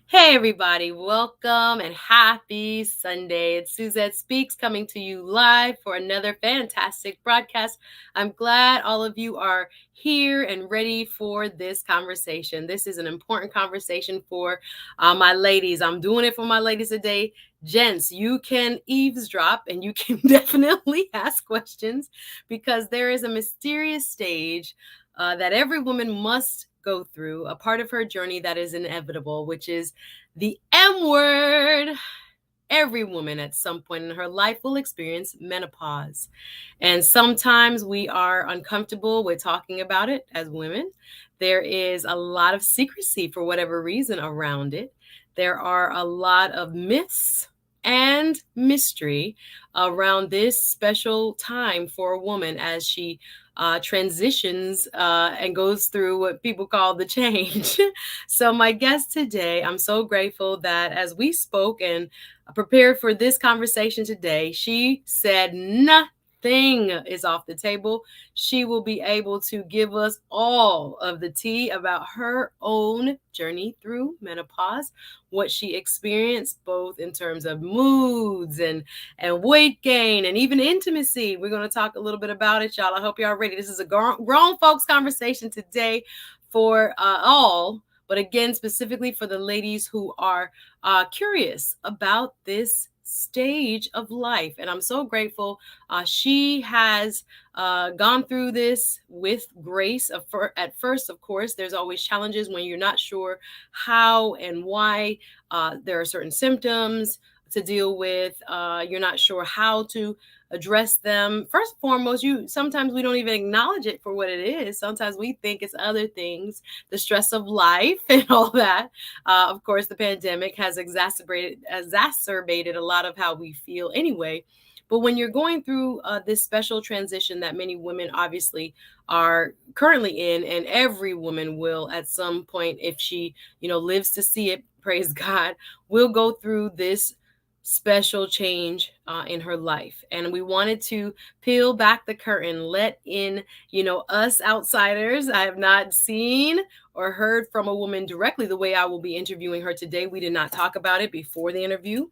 Hey, everybody, welcome and happy Sunday. It's Suzette Speaks coming to you live for another fantastic broadcast. I'm glad all of you are here and ready for this conversation. This is an important conversation for my ladies. I'm doing it for my ladies today. Gents, you can eavesdrop and you can definitely ask questions because there is a mysterious stage that every woman must go through, a part of her journey that is inevitable, which is the M word. Every woman at some point in her life will experience menopause. And sometimes we are uncomfortable with talking about it as women. There is a lot of secrecy for whatever reason around it. There are a lot of myths and mystery around this special time for a woman as she transitions and goes through what people call the change. So, my guest today, I'm so grateful that as we spoke and prepared for this conversation today, she said nothing is off the table. She will be able to give us all of the tea about her own journey through menopause, what she experienced both in terms of moods and weight gain and even intimacy. We're going to talk a little bit about it, y'all. I hope y'all are ready. This is a grown folks conversation today for all, but again, specifically for the ladies who are curious about this stage of life. And I'm so grateful. She has gone through this with grace. At first, of course, there's always challenges when you're not sure how and why. There are certain symptoms to deal with. You're not sure how to address them. First and foremost, you sometimes we don't even acknowledge it for what it is. Sometimes we think it's other things, the stress of life and all that. Of course, the pandemic has exacerbated a lot of how we feel anyway. But when you're going through this special transition that many women obviously are currently in, and every woman will at some point, if she, lives to see it, praise God, will go through this special change in her life. And we wanted to peel back the curtain, let in, us outsiders. I have not seen or heard from a woman directly the way I will be interviewing her today. We did not talk about it before the interview.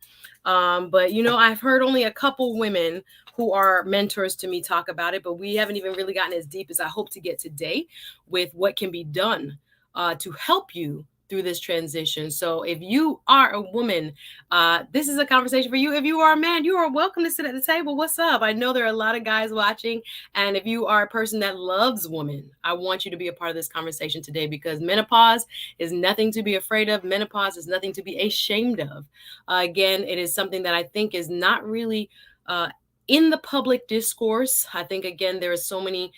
But, I've heard only a couple women who are mentors to me talk about it, but we haven't even really gotten as deep as I hope to get today with what can be done to help you through this transition. So if you are a woman, this is a conversation for you. If you are a man, you are welcome to sit at the table. What's up? I know there are a lot of guys watching. And if you are a person that loves women, I want you to be a part of this conversation today because menopause is nothing to be afraid of. Menopause is nothing to be ashamed of. Again, it is something that I think is not really in the public discourse. I think, again, there are so many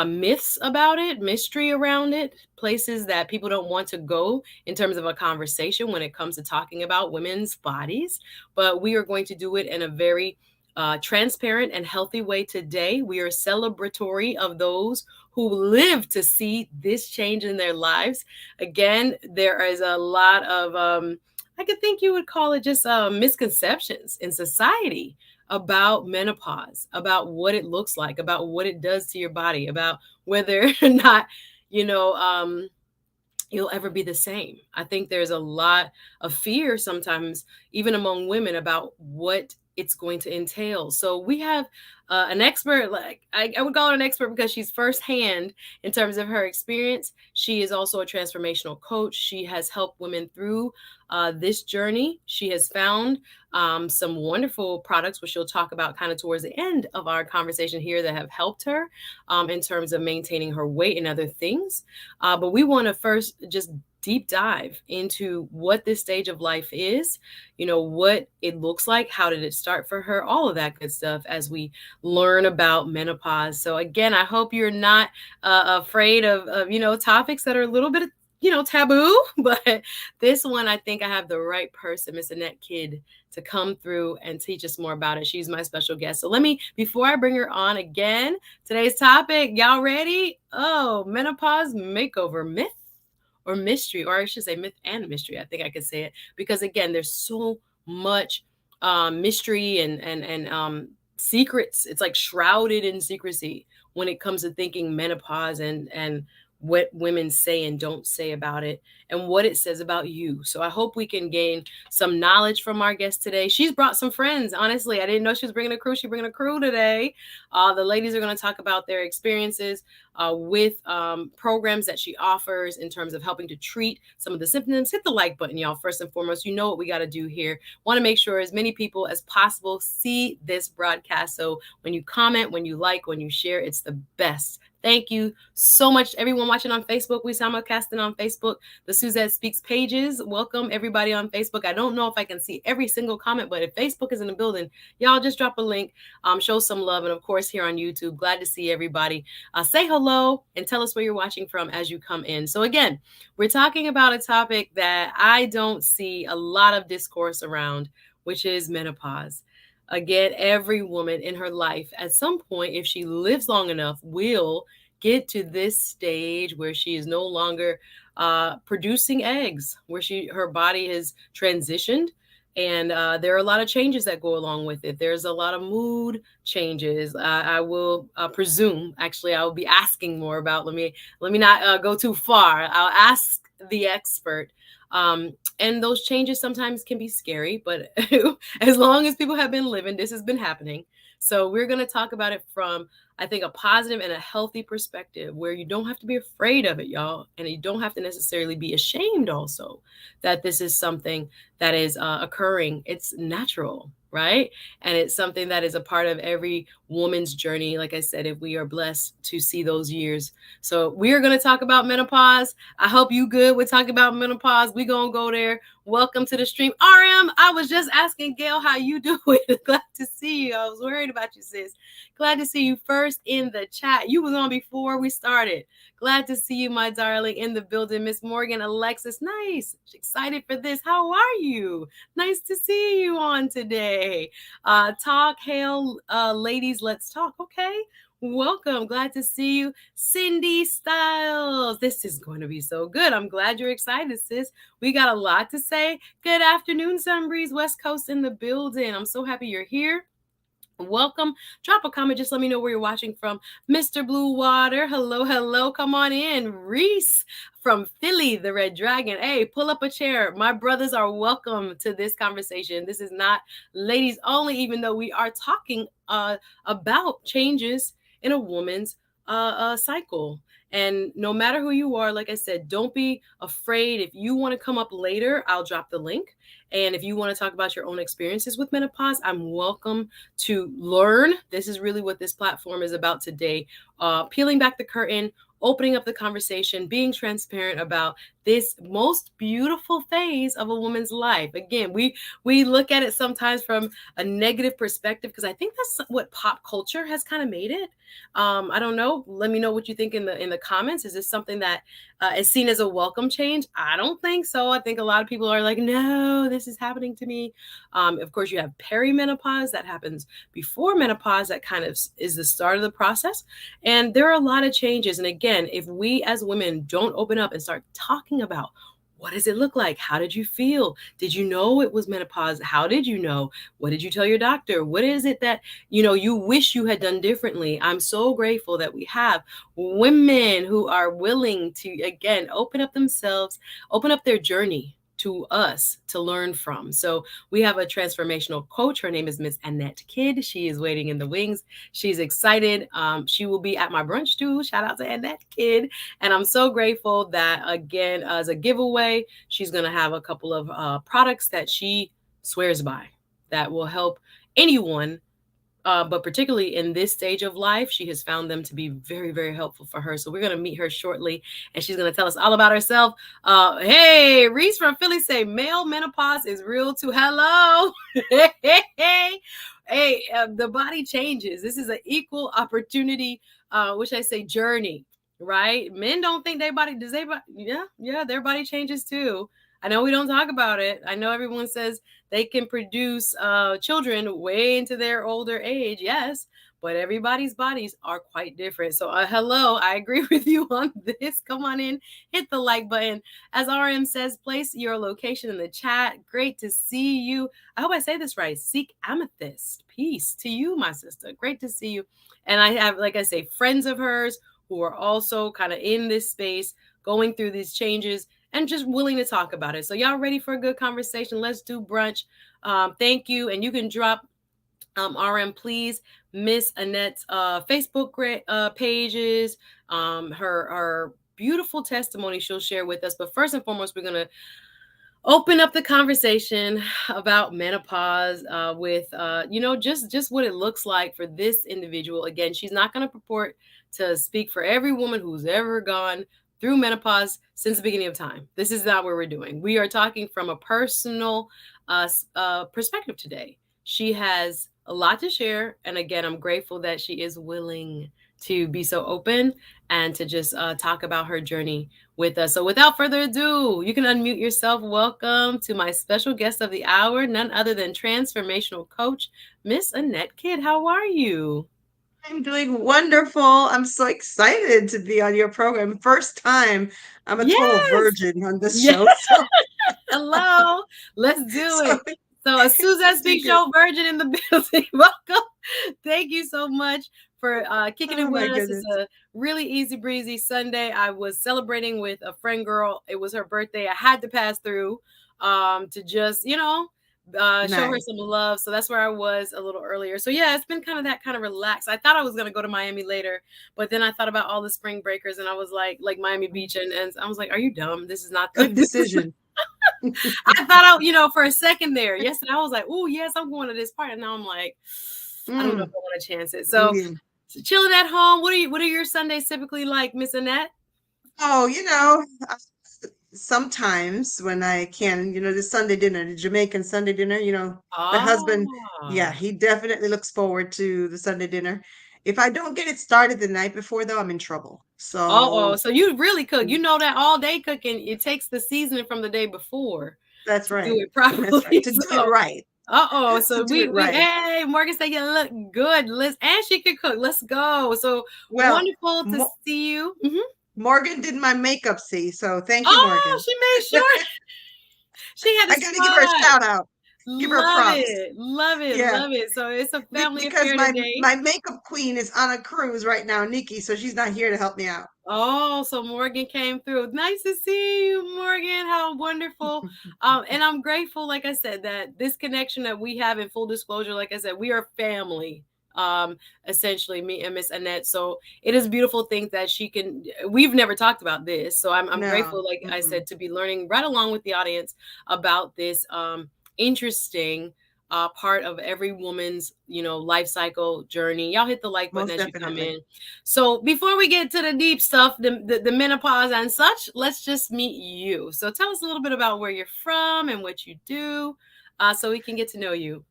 myths about it, mystery around it, places that people don't want to go in terms of a conversation when it comes to talking about women's bodies. But we are going to do it in a very transparent and healthy way today. We are celebratory of those who live to see this change in their lives. Again, there is a lot of, I could think you would call it just misconceptions in society about menopause, about what it looks like, about what it does to your body, about whether or not, you know, um, you'll ever be the same. I think there's a lot of fear sometimes, even among women, about what it's going to entail. So we have an expert, like I would call her an expert because she's firsthand in terms of her experience. She is also a transformational coach. She has helped women through this journey. She has found some wonderful products, which she'll talk about kind of towards the end of our conversation here, that have helped her in terms of maintaining her weight and other things. But we want to first just deep dive into what this stage of life is, what it looks like, how did it start for her, all of that good stuff as we learn about menopause. So again, I hope you're not afraid of topics that are a little bit taboo, but this one, I think I have the right person, Miss Annette Kidd, to come through and teach us more about it. She's my special guest. So before I bring her on again, today's topic, y'all ready? Oh, menopause makeover, myth or mystery, or I should say myth and mystery. I think I could say it because again, there's so much mystery and secrets. It's like shrouded in secrecy when it comes to thinking menopause and what women say and don't say about it, and what it says about you. So I hope we can gain some knowledge from our guest today. She's brought some friends. Honestly, I didn't know she was bringing a crew. She's bringing a crew today. The ladies are going to talk about their experiences with programs that she offers in terms of helping to treat some of the symptoms. Hit the like button, y'all. First and foremost, you know what we got to do here. Want to make sure as many people as possible see this broadcast. So when you comment, when you like, when you share, it's the best. Thank you so much, everyone watching on Facebook. We simulcasting on Facebook, the SuzetteSpeaks pages. Welcome, everybody on Facebook. I don't know if I can see every single comment, but if Facebook is in the building, y'all just drop a link, show some love. And of course, here on YouTube, glad to see everybody. Say hello and tell us where you're watching from as you come in. So again, we're talking about a topic that I don't see a lot of discourse around, which is menopause. Again, every woman in her life at some point, if she lives long enough, will get to this stage where she is no longer producing eggs, where her body has transitioned. And there are a lot of changes that go along with it. There's a lot of mood changes. I will presume, actually, I will be asking more about. Let me not go too far. I'll ask the expert. And those changes sometimes can be scary, but as long as people have been living, this has been happening. So we're going to talk about it from, I think, a positive and a healthy perspective where you don't have to be afraid of it, y'all. And you don't have to necessarily be ashamed also that this is something that is occurring. It's natural, right? And it's something that is a part of every woman's journey. Like I said, if we are blessed to see those years. So we are going to talk about menopause. I hope you good with talking about menopause. We going to go there. Welcome to the stream. RM, I was just asking Gail how you doing. Glad to see you. I was worried about you, sis. Glad to see you first in the chat. You was on before we started. Glad to see you, my darling, in the building. Miss Morgan, Alexis, nice. Excited for this. How are you? Nice to see you on today. Talk, hail, ladies, let's talk. Okay. Welcome. Glad to see you. Cindy Styles. This is going to be so good. I'm glad you're excited, sis. We got a lot to say. Good afternoon, Sunbreeze, West Coast in the building. I'm so happy you're here. Welcome. Drop a comment. Just let me know where you're watching from. Mr. Blue Water. Hello, hello. Come on in. Reese from Philly, the Red Dragon. Hey, pull up a chair. My brothers are welcome to this conversation. This is not ladies only, even though we are talking about changes in a woman's cycle. And no matter who you are, like I said, don't be afraid. If you want to come up later, I'll drop the link. And if you want to talk about your own experiences with menopause, I'm welcome to learn. This is really what this platform is about today. Peeling back the curtain, opening up the conversation, being transparent about this most beautiful phase of a woman's life. Again, we look at it sometimes from a negative perspective because I think that's what pop culture has kind of made it. I don't know. Let me know what you think in the comments. Is this something that is seen as a welcome change? I don't think so. I think a lot of people are like, no, this is happening to me. Of course, you have perimenopause that happens before menopause. That kind of is the start of the process. And there are a lot of changes. And again, if we as women don't open up and start talking about what does it look like? How did you feel? Did you know it was menopause? How did you know? What did you tell your doctor? What is it that, you wish you had done differently? I'm so grateful that we have women who are willing to, again, open up themselves, open up their journey to us to learn from. So we have a transformational coach. Her name is Miss Annette Kidd. She is waiting in the wings. She's excited. She will be at my brunch too. Shout out to Annette Kidd. And I'm so grateful that, again, as a giveaway, she's going to have a couple of products that she swears by that will help anyone. But particularly in this stage of life, she has found them to be very, very helpful for her. So we're going to meet her shortly, and she's going to tell us all about herself. Hey, Reese from Philly say male menopause is real too. Hello. Hey, the body changes. This is an equal opportunity, which I say journey, right? Men don't think their body, yeah, their body changes too. I know we don't talk about it. I know everyone says they can produce children way into their older age. Yes, but everybody's bodies are quite different. So hello, I agree with you on this. Come on in, hit the like button. As RM says, place your location in the chat. Great to see you. I hope I say this right. Seek Amethyst. Peace to you, my sister. Great to see you. And I have, like I say, friends of hers who are also kind of in this space, going through these changes, and just willing to talk about it. So, y'all ready for a good conversation? Let's do brunch. Thank you. And you can drop RM, please, Miss Annette's Facebook pages, her beautiful testimony she'll share with us. But first and foremost, we're gonna open up the conversation about menopause with just what it looks like for this individual. Again, she's not going to purport to speak for every woman who's ever gone through menopause since the beginning of time. This is not what we're doing. We are talking from a personal perspective today. She has a lot to share, and again, I'm grateful that she is willing to be so open and to just talk about her journey with us. So without further ado, you can unmute yourself. Welcome to my special guest of the hour, none other than Transformational Coach, Miss Annette Kidd. How are you? I'm doing wonderful. I'm so excited to be on your program. First time. I'm a total Yes. virgin on this Yeah. show. So, Hello. Let's do so it. So a Suzette thank Speaks you. Show virgin in the building. Welcome. Thank you so much for kicking it Oh my with us. It's goodness. a really easy breezy Sunday. I was celebrating with a friend girl. It was her birthday. I had to pass through to just, show her Nice. some love. So that's where I was a little earlier. So yeah, it's been kind of that kind of relaxed. I thought I was gonna go to Miami later, but then I thought about all the spring breakers and I was like Miami Beach, and I was like, are you dumb? This is not the Good this is decision. I thought for a second there. Yesterday I was like, oh yes, I'm going to this party. And now I'm like, I don't know if Mm, I want to chance it. So mm. chilling at home. What are your Sundays typically like, Miss Annette? Oh, sometimes when I can, the Sunday dinner, the Jamaican Sunday dinner, the husband, yeah, Ah. he definitely looks forward to the Sunday dinner. If I don't get it started the night before, though, I'm in trouble. Oh, So so you really cook. You mm, know that all day cooking, it takes the seasoning from the day before that's to do right. it That's right. properly. To do it So right. so To do it we right. hey, Morgan said you look good. Let's and she can cook. Let's go. So Well, wonderful to Mo see you. Mhm. Morgan did my makeup, see, so thank you, Oh, Morgan. she made sure she had a I gotta give her a spot. shout out. Give her Love props. it. Love it. Yeah, Love it. So it's a family because affair my today. my makeup queen is on a cruise right now, Nikki, so she's not here to help me out. Oh, so Morgan came through. Nice to see you, Morgan. How wonderful. And I'm grateful, like I said, that this connection that we have in full disclosure, like I said, we are family. Essentially, me and Miss Annette. So it is a beautiful thing that she can we've never talked about this. So I'm No. grateful, like I Mm-mm. said, to be learning right along with the audience about this interesting part of every woman's, life cycle journey. Y'all hit the like button Most as you come definitely. in. So before we get to the deep stuff, the menopause and such, let's just meet you. So tell us a little bit about where you're from and what you do, so we can get to know you.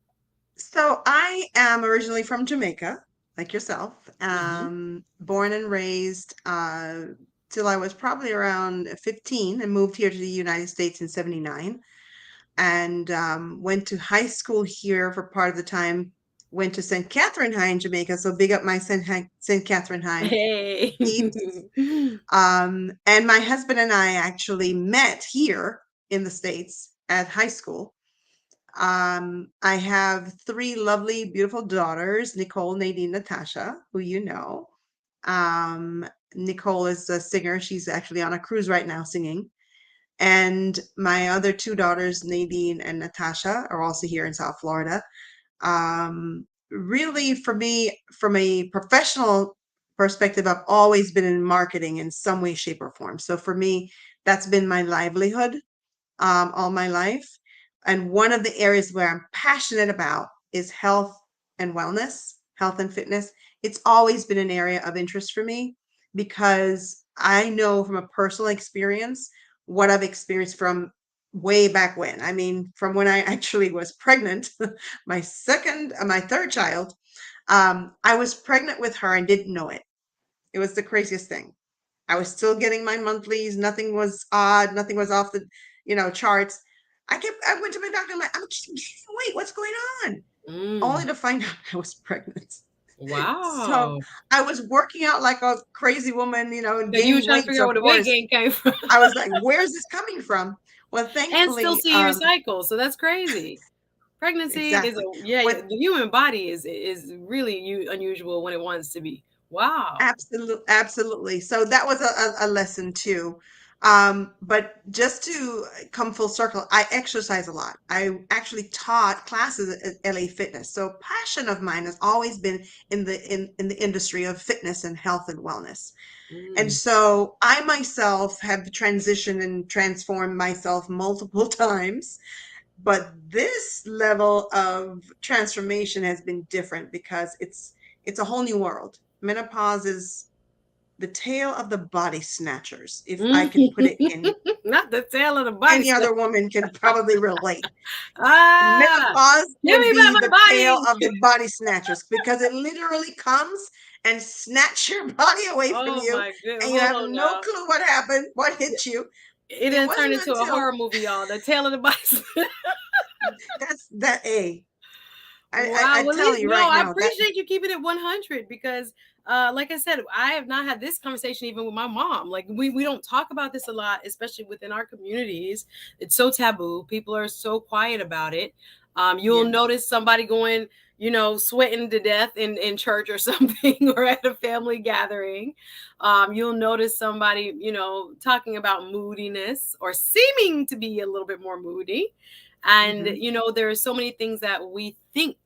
So I am originally from Jamaica, like yourself. Hmm. Born and raised till I was probably around 15 and moved here to the United States in 79. And went to high school here for part of the time. Went to St. Catherine High in Jamaica, so big up my St. Catherine High Hey. peeps. And my husband and I actually met here in the States at high school. I have three lovely, beautiful daughters, Nicole, Nadine, Natasha, who you know. Um, Nicole is a singer. She's actually on a cruise right now singing. And my other two daughters, Nadine and Natasha, are also here in South Florida. Really, for me, from a professional perspective, I've always been in marketing in some way, shape, or form. So for me, that's been my livelihood all my life. And one of the areas where I'm passionate about is health and wellness, health and fitness. It's always been an area of interest for me because I know from a personal experience what I've experienced from way back when. I mean, from when I actually was pregnant, my third child. I was pregnant with her and didn't know it. It was the craziest thing. I was still getting my monthlies. Nothing was odd. Nothing was off the, charts. I went to my doctor. I'm like, I'm just gaining weight. What's going on? Only Mm, to find out I was pregnant. So wow. I was working out like a crazy woman, and So you were gaining trying to weight. figure So out of where the weight course gain came from, I was like, where's this coming from? Well, and still thankfully, see your cycle. So that's crazy. Pregnancy is exactly. yeah. What The human body is really unusual when it wants to be. Wow. Absolutely. So that was a lesson too. But just to come full circle, I exercise a lot. I actually taught classes at LA Fitness. So passion of mine has always been in the industry of fitness and health and wellness. And Mm. so I myself have transitioned and transformed myself multiple times. But this level of transformation has been different because it's a whole new world. Menopause is the tale of the body snatchers, if I can put it in Not the tail of the body any snatcher. other woman can probably relate. Ah, Menopause give can me back be my the tale body. of the body snatchers because it literally comes and snatch your body away from Oh you, my goodness. and you Hold have on no now. clue what happened, what hit you. It It didn't turn wasn't into a until horror movie, y'all. The tail of the body. that's that a Wow. I Well, at tell least you no, right I now that appreciate you keeping it 100 because, like I said, I have not had this conversation even with my mom. Like we don't talk about this a lot, especially within our communities. It's so taboo. People are so quiet about it. You'll yes. notice somebody going, sweating to death in church or something or at a family gathering. You'll notice somebody, talking about moodiness or seeming to be a little bit more moody. And, Hmm. there are so many things that we think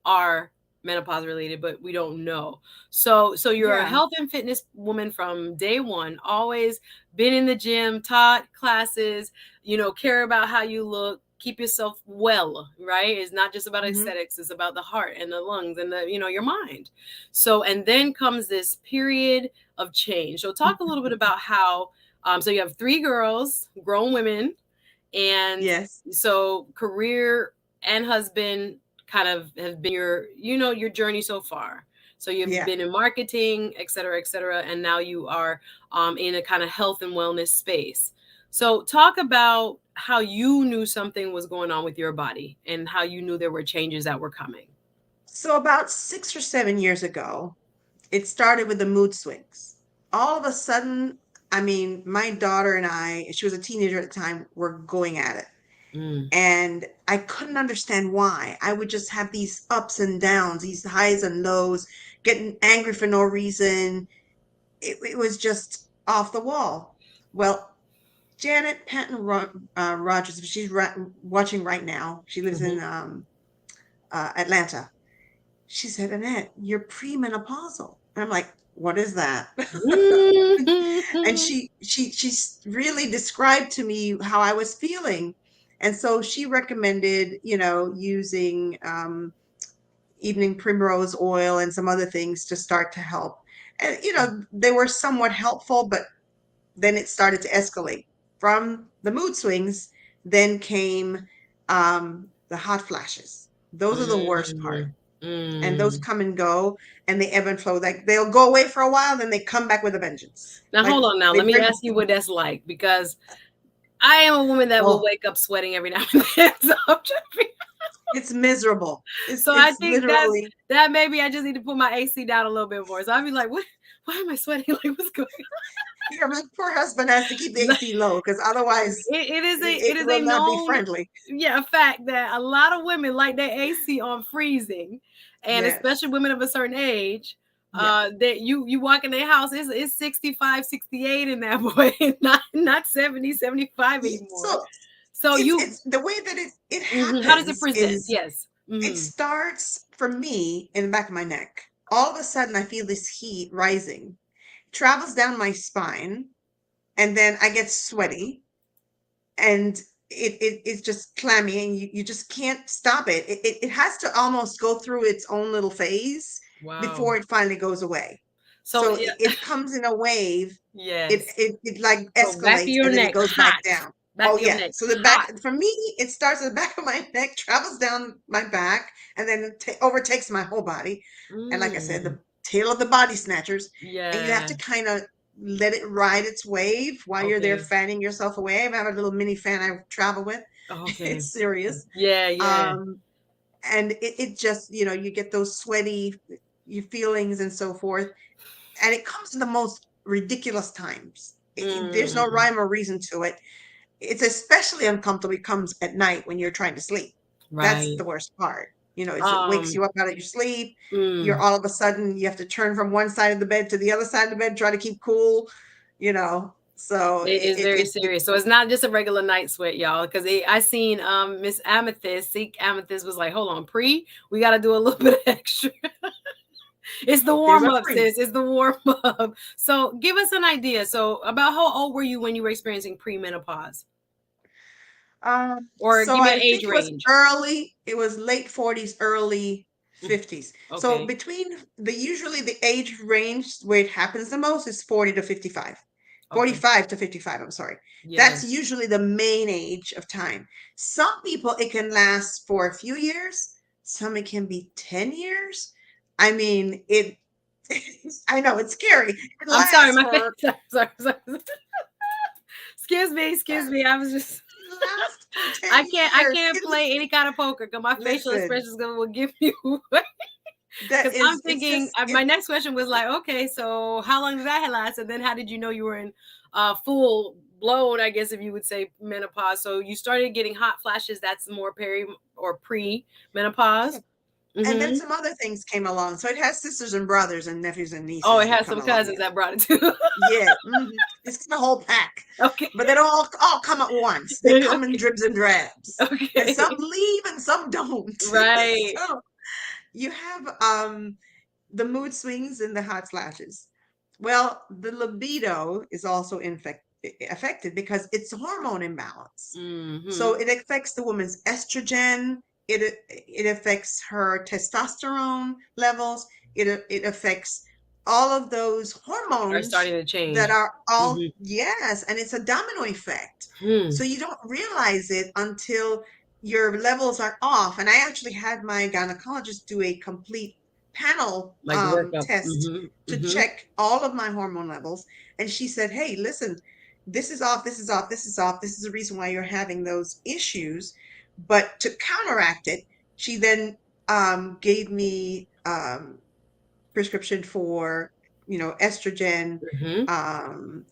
are menopause related, but we don't know. So you're a Yeah. health and fitness woman from day one, always been in the gym, taught classes, care about how you look, keep yourself well, right? It's not just about Hmm. aesthetics, it's about the heart and the lungs and your mind. So, and then comes this period of change. So talk a little bit about how, so you have three girls, grown women, and Yes. so career and husband kind of have been your journey so far. So you've Yeah. been in marketing, et cetera, and now you are in a kind of health and wellness space. So talk about how you knew something was going on with your body and how you knew there were changes that were coming. So about 6 or 7 years ago, it started with the mood swings. All of a sudden, I mean, my daughter and I, she was a teenager at the time, were going at it. Mm. And I couldn't understand why. I would just have these ups and downs, these highs and lows, getting angry for no reason. It was just off the wall. Well, Janet Patton Rogers, she's watching right now. She lives in Hmm. Atlanta. She said, Annette, you're premenopausal. And I'm like, what is that? And Mm. she really described to me how I was feeling. And so she recommended, using evening primrose oil and some other things to start to help. And, they were somewhat helpful, but then it started to escalate. From the mood swings, then came the hot flashes. Those are the worst part. Mm. And those Mm. come and go, and they ebb and flow. Like they'll go away for a while, then they come back with a vengeance. Now Like hold on now. they Let me bring, ask you what that's like because I am a woman that will oh, wake up sweating every now and then. So I'm trying to it's miserable. It's so I it's think that's literally, that maybe I just need to put my AC down a little bit more. So I'd be like, what? Why am I sweating? Like what's going my poor husband has to keep the on? AC low because otherwise It is it a will not be known friendly. fact that a lot of women like their AC on freezing, and Yes, especially women of a certain age. yes. That you walk in their house, it's 65, 68 in that boy, not 70, 75 anymore. So So you it's the way that it how does it happens present? is Yes. it Hmm. starts for me in the back of my neck. All of a sudden, I feel this heat rising, travels down my spine, and then I get sweaty, and it's just clammy, and you just can't stop it. It has to almost go through its own little phase Wow. before it finally goes away. So So yeah, it comes in a wave. It yes. it it like So back of escalates, your and then it neck, goes back hot. down. Back Oh of your yeah. neck, So the hot. back for me, it starts at the back of my neck, travels down my back, and then it overtakes my whole body. And like I said, Mm, the tail of the body snatchers, and you have yeah. to kind of let it ride its wave while you're there Okay. fanning yourself away. I have a little mini fan I travel with. Okay. It's serious. Yeah, yeah. Um, and it just, you get those sweaty you feelings and so forth. And it comes in the most ridiculous times. There's no Mm, rhyme or reason to it. It's especially uncomfortable. It comes at night when you're trying to sleep. That's right. the worst part. It wakes Um, you up out of your sleep. You're mm, all of a sudden, you have to turn from one side of the bed to the other side of the bed, try to keep cool, so it is very serious. So it's not just a regular night sweat, y'all. Because I seen Miss Amethyst, Seek Amethyst was like, hold on, pre, we got to do a little bit of extra. It's the there's warm a up, pre. sis. It's the warm up. So give us an idea. So about how old were you when you were experiencing premenopause, or So give me I an age think range? it was late 40s, early Mm, 50s. So okay. usually the age range where it happens the most is 40 to 55. Okay. 45 to 55, I'm sorry. That's Yes. usually the main age of time. Some people, it can last for a few years. Some, it can be 10 years. I mean, I know it's scary. It I'm sorry, lasts my face. for, Sorry. Excuse me, excuse me. I was just it lasts for 10 I years. can't play any kind of poker because my facial Listen, expressions gonna will give you away. that Because I'm is, it's thinking, just, my next question was like, okay, so how long did that last? And then how did you know you were in full blown, I guess if you would say, menopause? So you started getting hot flashes. That's more peri or pre yeah. menopause. And then Mm-hmm. some other things came along. So it has sisters and brothers and nephews and Oh, nieces it that has come some along cousins with it. that brought it too. Yeah, it's the whole pack, Okay. but they don't all come at once. They come in Okay. dribs and drabs, and some Okay. leave and some don't. Right. So you have the mood swings and the hot flashes. Well, the libido is also affected because it's a hormone imbalance. So Mm-hmm. it affects the woman's estrogen. It affects her testosterone levels. It affects all of those Are hormones starting to that change. are all, Mm-hmm. yes, and it's a domino effect. Hmm. So you don't realize it until your levels are off. And I actually had my gynecologist do a complete panel Like workup. test Mm-hmm. to Mm-hmm. check all of my hormone levels. And she said, hey, listen, this is off, this is off, this is off. This is the reason why you're having those issues. But to counteract it, she then gave me prescription for estrogen Mm-hmm.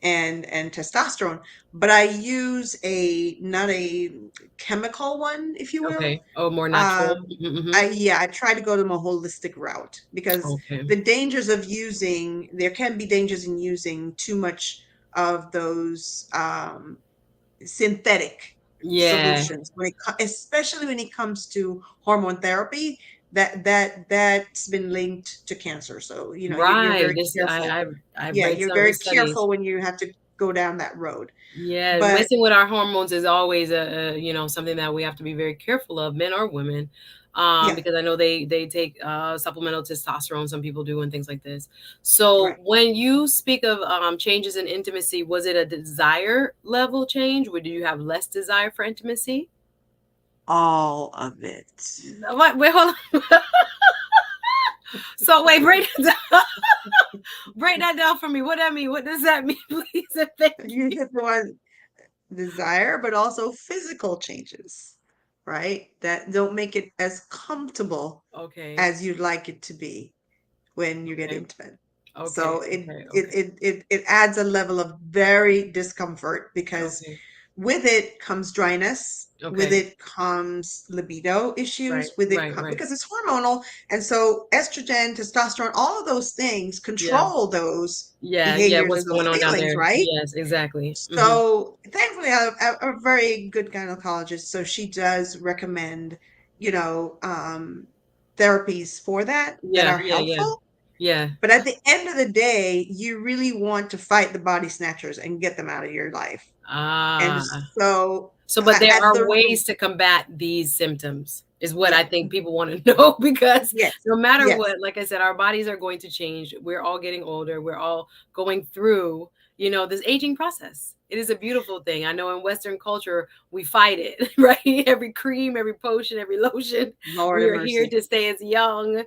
and testosterone, but I use a not a chemical one, if you will. Okay. Oh, more natural. um Mm-hmm. I try to go to a holistic route because Okay. there can be dangers in using too much of those synthetic Yeah. solutions especially when it comes to hormone therapy, that's been linked to cancer. So you're Right. very This careful. I've Yeah, read you're some of very the studies. careful when you have to go down that road. Yeah, But messing with our hormones is always something that we have to be very careful of, men or women, yeah, because I know they take supplemental testosterone. Some people do and things like this. So right. when you speak of changes in intimacy, was it a desire level change? Or do you have less desire for intimacy? All of it. What? Wait, hold on. So wait, break that down. Break that down for me. What that mean? What does that mean, please? And thank You you. hit the one, desire, but also physical changes, right? That don't make it as comfortable Okay. as you'd like it to be when you get Okay. intimate. Okay. So Okay. Okay. it adds a level of very discomfort because Okay. with it comes dryness, with Okay. it comes libido Right. issues, with it Right. Right. because it's hormonal, and so estrogen, testosterone, all of those things Yeah. control those Yeah. Yeah. behaviors What's and those going on down feelings, there? right? Yes. Exactly. Hmm. So thankfully, I have a very good gynecologist. So she does recommend, you know, um, therapies for that Yeah. are Yeah. Yeah. helpful. Yeah. But at the end of the day, you really want to fight the body snatchers and get them out of your life. And Ah. so So, but there at are the ways to combat these symptoms, is what yeah, I think people want to know because yes, no matter yes, what, like I said, our bodies are going to change. We're all getting older. We're all going through, this aging process. It is a beautiful thing. I know in Western culture, we fight it, right? Every cream, every potion, every lotion, Lord we have are here mercy. to stay as young,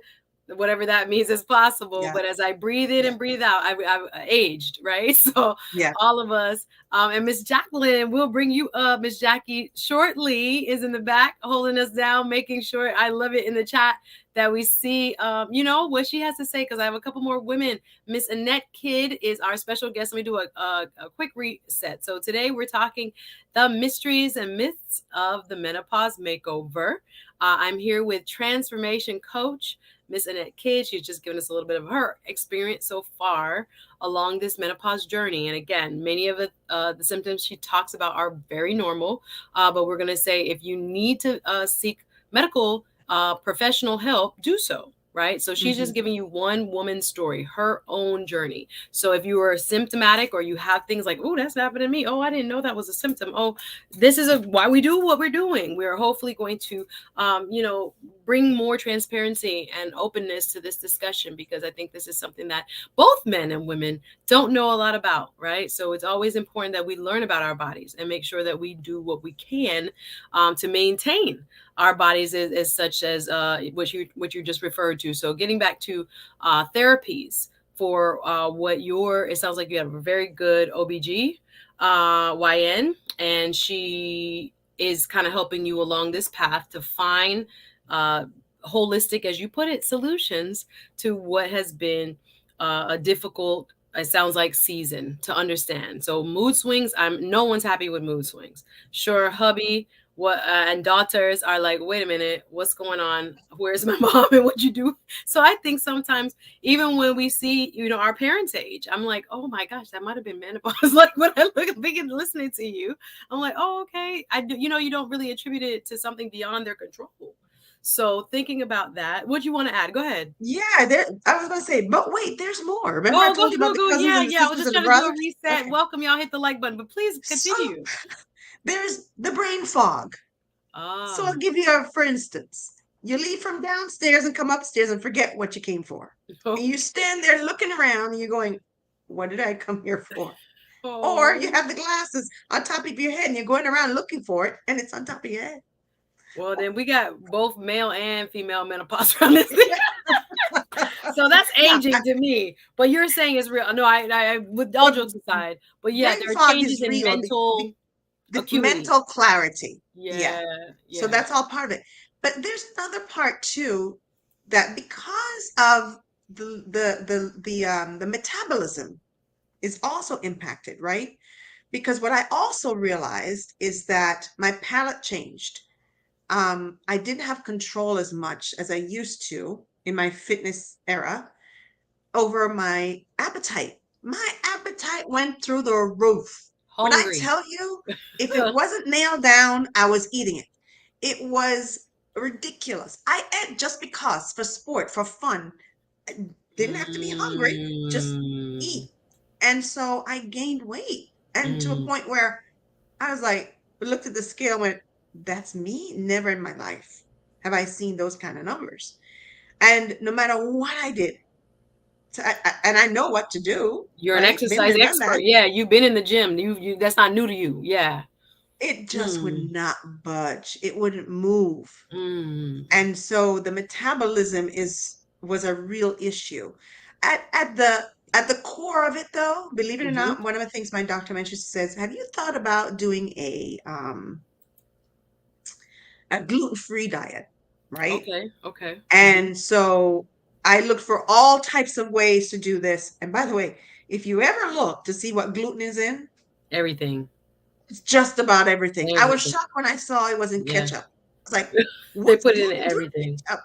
whatever that means, as possible. Yeah, But as I breathe in yeah, and breathe out, I've aged, right? So yeah. all of us and Miss Jacqueline will bring you up. Miss Jackie shortly is in the back holding us down, making sure I love it in the chat. that we see, what she has to say, because I have a couple more women. Miss Annette Kidd is our special guest. Let me do a quick reset. So today we're talking the mysteries and myths of the menopause makeover. I'm here with Transformation Coach, Miss Annette Kidd. She's just given us a little bit of her experience so far along this menopause journey. And again, many of the symptoms she talks about are very normal, but we're going to say if you need to seek medical professional help, do so. Right. So she's just Mhm. giving you one woman's story, her own journey. So if you are symptomatic or you have things like, oh, that's happened to me. Oh, I didn't know that was a symptom. Oh, this is why we do what we're doing. We're hopefully going to, bring more transparency and openness to this discussion, because I think this is something that both men and women don't know a lot about, right? So it's always important that we learn about our bodies and make sure that we do what we can to maintain our bodies as such as what you just referred to. So getting back to therapies for it sounds like you have a very good OBG YN, and she is kind of helping you along this path to find uh, holistic, as you put it, solutions to what has been a difficult, it sounds like, season to understand. So mood swings, no one's happy with mood swings. Sure, hubby and daughters are like, wait a minute, what's going on? Where's my mom and what you do? So I think sometimes even when we see, our parents' age, I'm like, oh my gosh, that might have been menopause. Like when I look at begin listening to you, I'm like, oh, okay. I do, you don't really attribute it to something beyond their control. So thinking about that, what do you want to add? Go ahead. Yeah, I was gonna say, but wait, there's more. Remember I Oh, told you about the go. cousins Yeah, and the yeah. I was sisters just and the trying to do a brothers? reset. Okay. Welcome, y'all. Hit the like button, but please So continue. there's the brain fog. So Ah. I'll give you for instance. You leave from downstairs and come upstairs and forget what you came for. And you stand there looking around and you're going, what did I come here for? Or you Oh. have the glasses on top of your head and you're going around looking for it and it's on top of your head. Well, then we got both male and female menopause around this thing. So that's Now, aging to me. But you're saying it's real. No, with all but jokes aside, but yeah, brain there are fog changes is in real. mental The acuity. mental clarity. Yeah. Yeah, So yeah. that's all part of it. But there's another part too, that because of the metabolism is also impacted, right? Because what I also realized is that my palate changed. I didn't have control as much as I used to in my fitness era over my appetite. My appetite went through the roof. When I Hungry. tell you, if it wasn't nailed down, I was eating it. It was ridiculous. I ate just because, for sport, for fun. I didn't have to be hungry, just Mm, eat. And so I gained weight. And to a mm. point where I was like, looked at the scale and went, that's me? Never in my life have I seen those kind of numbers. And no matter what I did, and I know what to do, You're an right? Been exercise there, done expert. that. Yeah, you've been in the gym. You that's not new to you. Yeah. It just would Mm, not budge. It wouldn't move. mm. And so the metabolism was a real issue. At the core of it though, believe it or Hmm. not, one of the things my doctor mentions says, have you thought about doing a gluten-free diet? Right? Okay. Okay. Hmm. And so I looked for all types of ways to do this. And by the way, if you ever look to see what gluten is in, Everything. it's just about everything. I was Everything. shocked when I saw it was in Yeah. ketchup. I was like, They what's put it in gluten doing in everything. ketchup?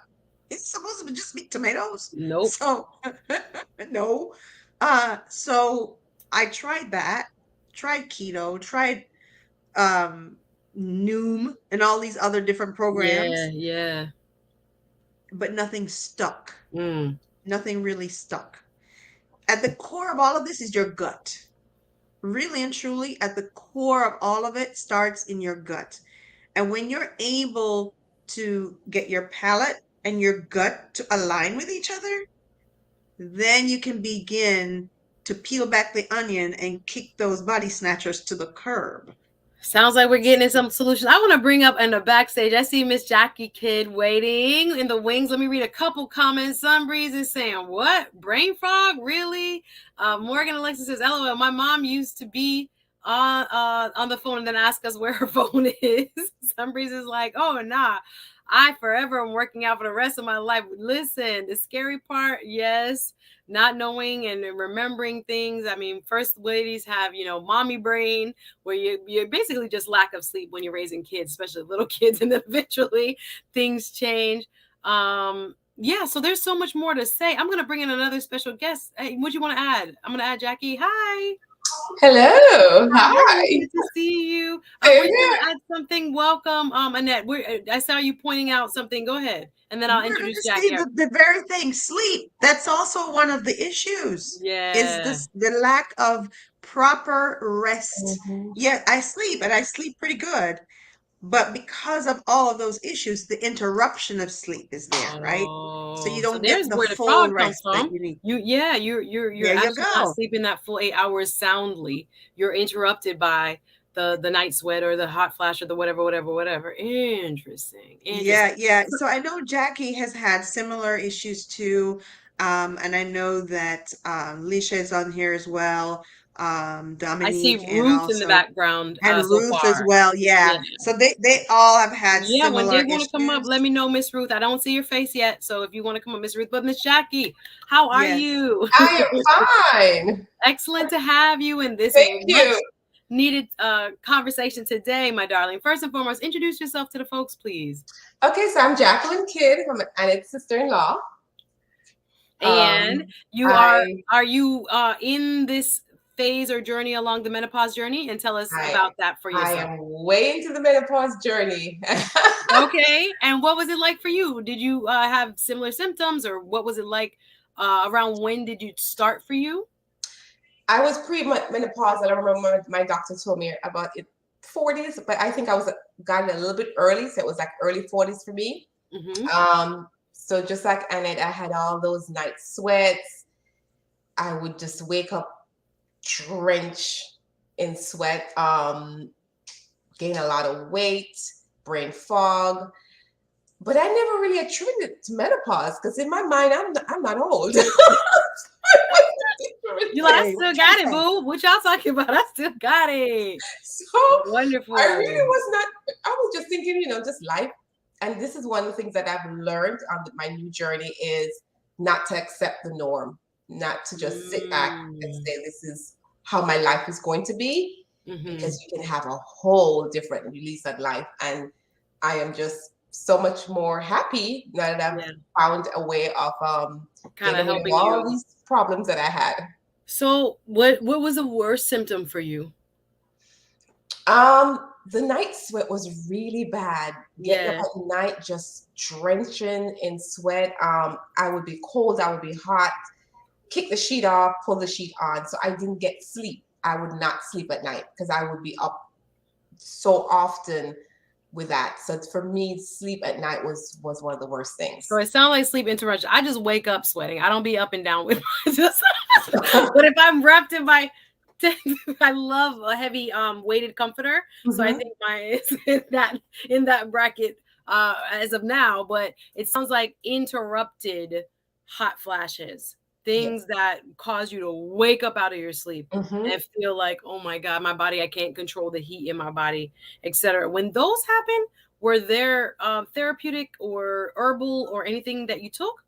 It's supposed to just be tomatoes. Nope. So no. So I tried that, tried keto, tried um Noom and all these other different Yeah. programs, Yeah. but nothing stuck. Mm. Nothing really stuck. At the core of all of this is your gut. Really and truly, at the core of all of it starts in your gut. And when you're able to get your palate and your gut to align with each other, then you can begin to peel back the onion and kick those body snatchers to the curb. Sounds like we're getting some solutions. I want to bring up in the backstage. I see Miss Jackie Kidd waiting in the wings. Let me read a couple comments. Sunbreeze is saying, "What brain fog? Really?" Morgan Alexis says, "LOL. My mom used to be on the phone and then ask us where her phone is. Some reason's like, oh nah, I forever am working out for the rest of my life. Listen, the scary part, yes, not knowing and remembering things. I mean, first ladies have, mommy brain, where you're basically just lack of sleep when you're raising kids, especially little kids, and then eventually things change. Yeah, so there's so much more to say. I'm gonna bring in another special guest. Hey, what do you want to add? I'm gonna add Jackie. Hi. Hello. Hi, Hi. good to see you. Same Were you here. going to add something? Welcome, Annette. I saw you pointing out something. Go ahead, and then I'll We're going introduce to see Jackie. the very thing, sleep. That's also one of the issues, is Yeah. this the lack of proper rest. Mhm. Yeah, I sleep and I sleep pretty good, but because of all of those issues, the interruption of sleep is there, right? So you Oh, so don't get there's the where the full frog comes rest that from. you need. You're There you actually not go. sleeping that full 8 hours soundly. You're interrupted by the night sweat or the hot flash or the whatever. Interesting. Yeah, Interesting. yeah. So I know Jackie has had similar issues too. And I know that Lisha is on here as well, I see Dominique, and Ruth in the also background so Ruth as far. well. Yeah. Yeah. So they all have had Yeah, when they similar want to come up, issues. let me know, Miss Ruth. I don't see your face yet, so if you want to come up, Miss Ruth. But Miss Jackie, how are Yes. you? I am fine. Excellent to have you in this Thank much you. needed conversation today, my darling. First and foremost, introduce yourself to the folks, please. Okay, so I'm Jacqueline Kidd. I'm Annette's sister-in-law. And you I are you in this phase or journey along the menopause journey? And tell us I about that for I yourself. am way into the menopause journey. Okay. And what was it like for you? Did you have similar symptoms, or what was it like around when did you start for you? I was pre-menopause, and I remember my doctor told me about it 40s, but I think I was got it a little bit early, so it was like early 40s for me. Mm-hmm. So just like Annette, I had all those night sweats. I would just wake up drenched in sweat, gain a lot of weight, brain fog. But I never really attributed it to menopause because in my mind, I'm not old. You like, I Hey, still what you got it, say? boo. What y'all talking about? I still got it. So I Wonderful. really was not, I was just thinking, just life. And this is one of the things that I've learned on my new journey is not to accept the norm, not to just sit back and Mm. say, this is how my life is going to be, Mm-hmm. because you can have a whole different release of life. And I am just so much more happy now that I've Yeah. found a way of Kind of getting rid of helping all you. these problems that I had. So what was the worst symptom for you? The night sweat was really bad. Getting up Yeah. at night, just drenching in sweat. I would be cold, I would be hot, kick the sheet off, pull the sheet on. So I didn't get sleep. I would not sleep at night because I would be up so often with that. So for me, sleep at night was one of the worst So things. it sounds like sleep interruption. I just wake up sweating. I don't be up and down with just but if I'm wrapped in my I love a heavy weighted comforter. So I Mhm. think mine is in that bracket as of now, but it sounds like interrupted hot flashes. Yes. Things that cause you to wake up out of your sleep Mhm. and feel like, oh my God, my body, I can't control the heat in my body, etc. When those happen, were there therapeutic or herbal or anything that you took?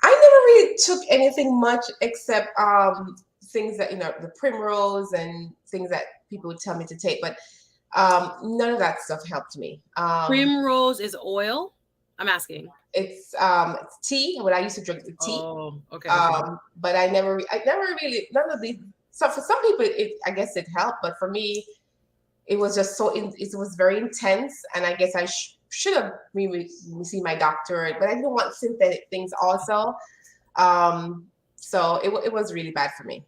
I never really took anything much except things that the primrose and things that people would tell me to take, but none of that stuff helped me. Primrose is oil. I'm asking. It's tea. What I used to drink the tea, Oh, okay. but I never really none of these. So for some people, I guess it helped, but for me, it was just it was very intense, and I guess I should have maybe seen my doctor, but I didn't want synthetic things also. So it was really bad for me.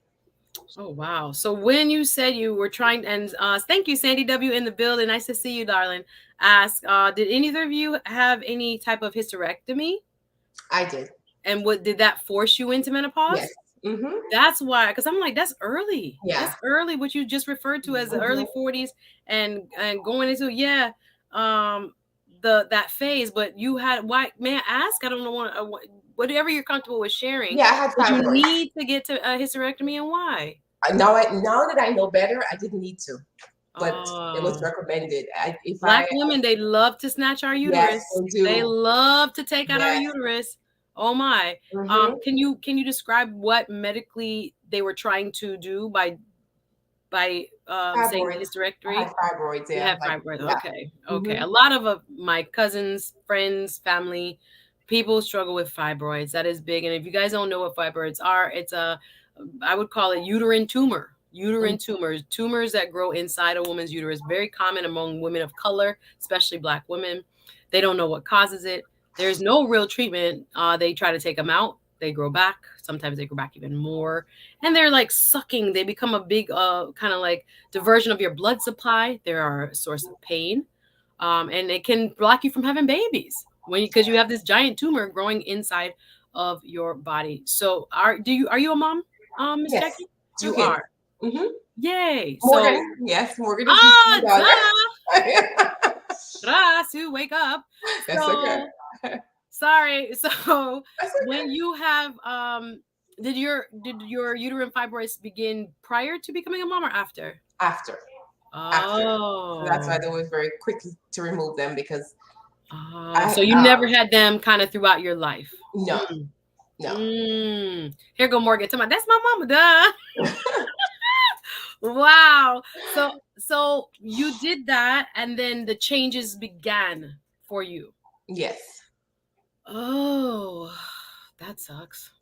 Oh, wow. So when you said you were trying, and thank you, Sandy W in the building. Nice to see you, darling. Ask, did either of you have any type of hysterectomy? I did. And what did that force you into Yes. menopause? Mm-hmm. That's why, because I'm like, that's early. Yeah. That's early. What you just referred to as the early Mhm. 40s and going into um that phase. But you had, why? May I ask? I don't know whatever you're comfortable with sharing. Yeah, I had Did you fibroids. need to get to a hysterectomy, and why? Now that I know better, I didn't need to, but it was Oh, recommended. If Black I women, they love to snatch our Yes, uterus. they They do. love to take out our Yes. uterus. Oh my. Mm-hmm. Can you describe what medically they were trying to do by saying Fibroids. I hysterectomy? had fibroids. You Yeah, have like fibroids. yeah. Okay. Okay. Mm-hmm. A lot of my cousins, friends, family, people struggle with fibroids. That is big. And if you guys don't know what fibroids are, I would call it uterine tumor. Uterine tumors that grow inside a woman's uterus, very common among women of color, especially Black women. They don't know what causes it. There's no real treatment. They try to take them out. They grow back. Sometimes they grow back even more. And they're like sucking. They become a big, kind of like diversion of your blood supply. They are a source of pain, and it can block you from having babies because you have this giant tumor growing inside of your body. So, are you a mom, Miss Yes, Jackie? two You kids. are. Mm-hmm. Yay! So, Morgan, yes, Morgan is my daughter. Sue, wake up. That's okay. So sorry. So That's when okay. you have did your uterine fibroids begin prior to becoming a mom or after? After, after. So that's why Oh. they was very quick to remove them because Oh, I so you never had them kind of throughout your life. no, Mm. no. Here go Morgan. Tell me, that's my mama, duh. Wow. So you did that, and then the changes began for you. Yes. Oh, that sucks.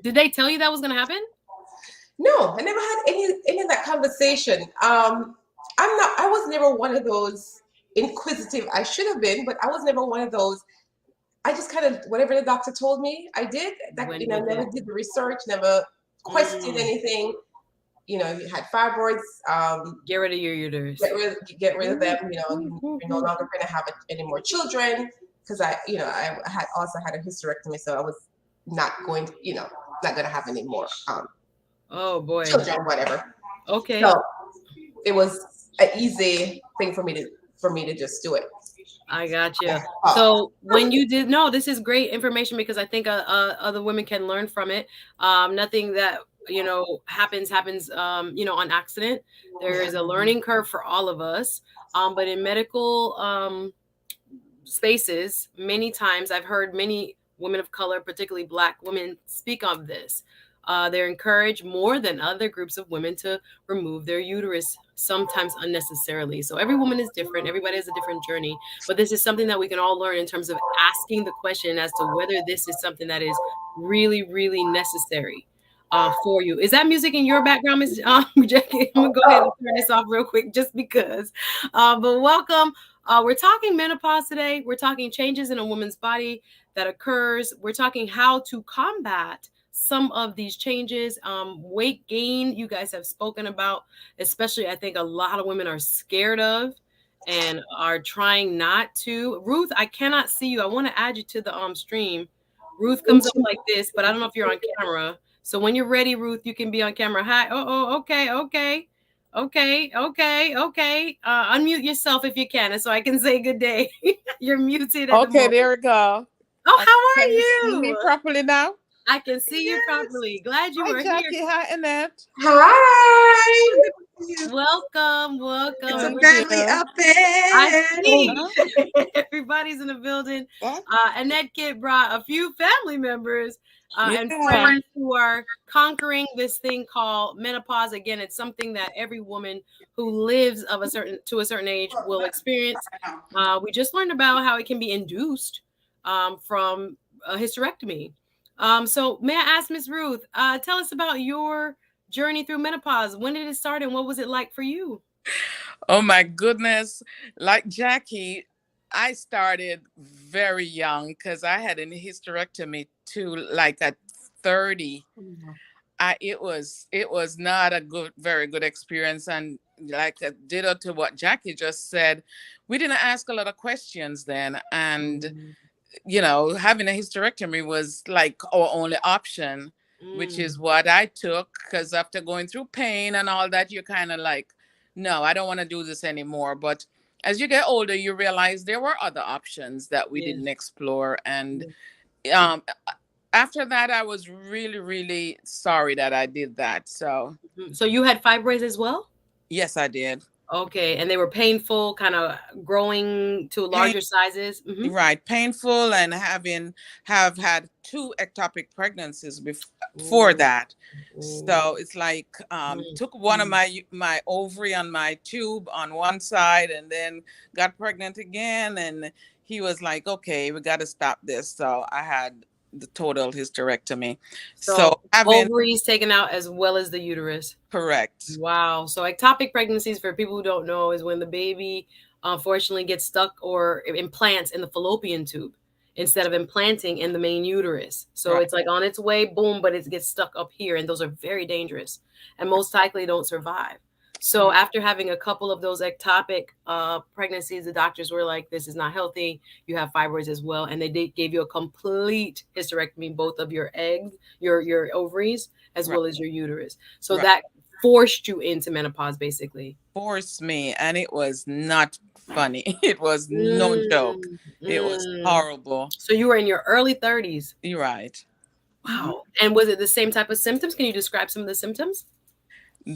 Did they tell you that was gonna happen? No, I never had any of that conversation. I was never one of those inquisitive. I should have been, but I was never one of those. I just kind of whatever the doctor told me, I did. That Went with never it. did the research, never questioned Mm. anything. If you had fibroids, Get rid of your uterus. get rid of them. You're no longer going to have any more children because I had also had a hysterectomy, so I was not going to, not going to have any more Oh boy. children, whatever. Okay. So it was an easy thing for me to just do it. I got you. Oh, So when you did, no, this is great information because I think other women can learn from it. Nothing that happens on accident. There yeah. is a learning curve for all of us. But in medical spaces, many times I've heard many women of color, particularly Black women, speak of this. They're encouraged more than other groups of women to remove their uterus, sometimes unnecessarily. So every woman is different. Everybody has a different journey. But this is something that we can all learn in terms of asking the question as to whether this is something that is really, really necessary for you. Is that music in your background, Miss Jackie? I'm gonna go ahead and turn this off real quick just because. But welcome. We're talking menopause today. We're talking changes in a woman's body that occurs. We're talking how to combat some of these changes. Weight gain, you guys have spoken about, especially I think a lot of women are scared of and are trying not to. Ruth, I cannot see you. I want to add you to the stream. Ruth comes up like this, but I don't know if you're on camera. So when you're ready, Ruth, you can be on camera. Hi. Okay, okay. Okay, okay, okay. Unmute yourself if you can, and so I can say good day. You're muted at the Okay, moment. there we go. Oh, how Can are you see me you? properly now? I can see you Yes. properly. Glad you Hi, were here. Jackie. Hi, Annette. Hi. Welcome, It's welcome. a Thank family you. I update. see. Huh? Everybody's in the building. Huh? Annette Kidd brought a few family members and Yeah. friends who are conquering this thing called menopause. Again, it's something that every woman who lives to a certain age will experience. We just learned about how it can be induced from a hysterectomy. So may I ask Miss Ruth, tell us about your journey through menopause. When did it start and what was it like for you? Oh my goodness. Like Jackie, I started very young because I had a hysterectomy too, like at 30. It was not a very good experience. And like ditto to what Jackie just said, we didn't ask a lot of questions then. And having a hysterectomy was like our only option, which Mm, is what I took. Because after going through pain and all that, you're kind of like, no, I don't want to do this anymore. But as you get older, you realize there were other options that we yeah. didn't explore. And Yeah. um, after that, I was really, really sorry that I did that. So So you had fibroids as well? yes, I did. Okay, and they were painful, kind of growing to Pain, larger sizes. right, painful, and have had two ectopic pregnancies before Ooh, that. ooh, So it's like mm, took one of mm. my ovary on my tube on one side, and then got pregnant again. And he was like, "Okay, we got to stop this." So I had the total hysterectomy. So So having ovaries taken out as well as the uterus. correct, Wow. So ectopic pregnancies, for people who don't know, is when the baby unfortunately gets stuck or implants in the fallopian tube instead of implanting in the main uterus. So right, it's like on its way, boom, but it gets stuck up here. And those are very dangerous and most likely don't survive. So right, after having a couple of those ectopic pregnancies, the doctors were like, this is not healthy. You have fibroids as well. And they gave you a complete hysterectomy, both of your eggs, your ovaries, as right, well as your uterus. So right. that forced you into menopause, basically. Forced me, and it was not funny. It was no joke. Mm, It was mm. horrible. So you were in your early 30s. You're right. Mhm. Wow. And was it the same type of symptoms? Can you describe some of the symptoms?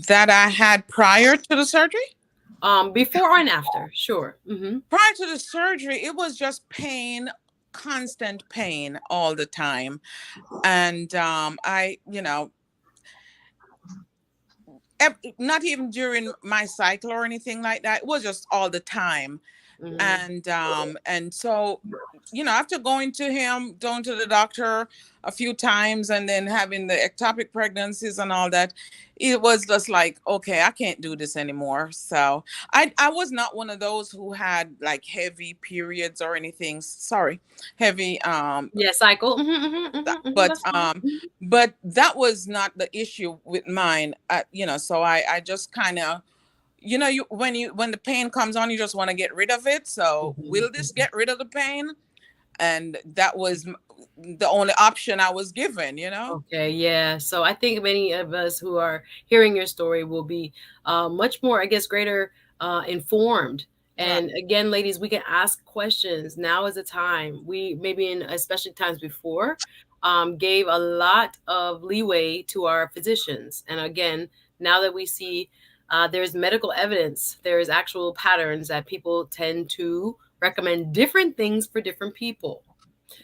That I had prior to the surgery. Before and after, sure. Prior to the surgery, it was just pain, constant pain all the time, and I, not even during my cycle or anything like that. It was just all the time. Hmm. And so after going to the doctor a few times and then having the ectopic pregnancies and all that, it was just like, okay, I can't do this anymore. So I was not one of those who had like heavy periods or anything, sorry, heavy Yeah, cycle. but That's fine. that was not the issue with mine. So I just kind of, when the pain comes on, you just want to get rid of it. So will this Mhm. get rid of the pain? And that was the only option I was given. Okay, yeah. So I think many of us who are hearing your story will be much more, I guess, greater informed. Right, And again, ladies, we can ask questions. Now is the time. We maybe in especially times before gave a lot of leeway to our physicians. And again, now that we see there's medical evidence, there's actual patterns that people tend to recommend different things for different people.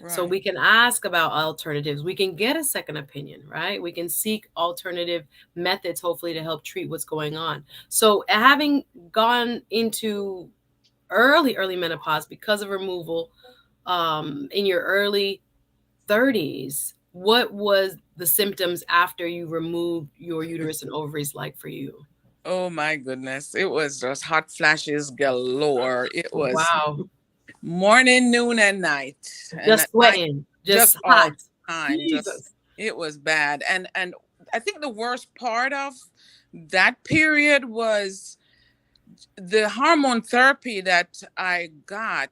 So right, we can ask about alternatives. We can get a second opinion, right? We can seek alternative methods, hopefully, to help treat what's going on. So having gone into early menopause because of removal in your early 30s, what was the symptoms after you removed your uterus and ovaries like for you? oh my goodness, it was just hot flashes galore. It was Wow. morning, noon, and night. And Just at night, sweating, just just all hot. the time, just Jesus. it was bad. And I think the worst part of that period was the hormone therapy that I got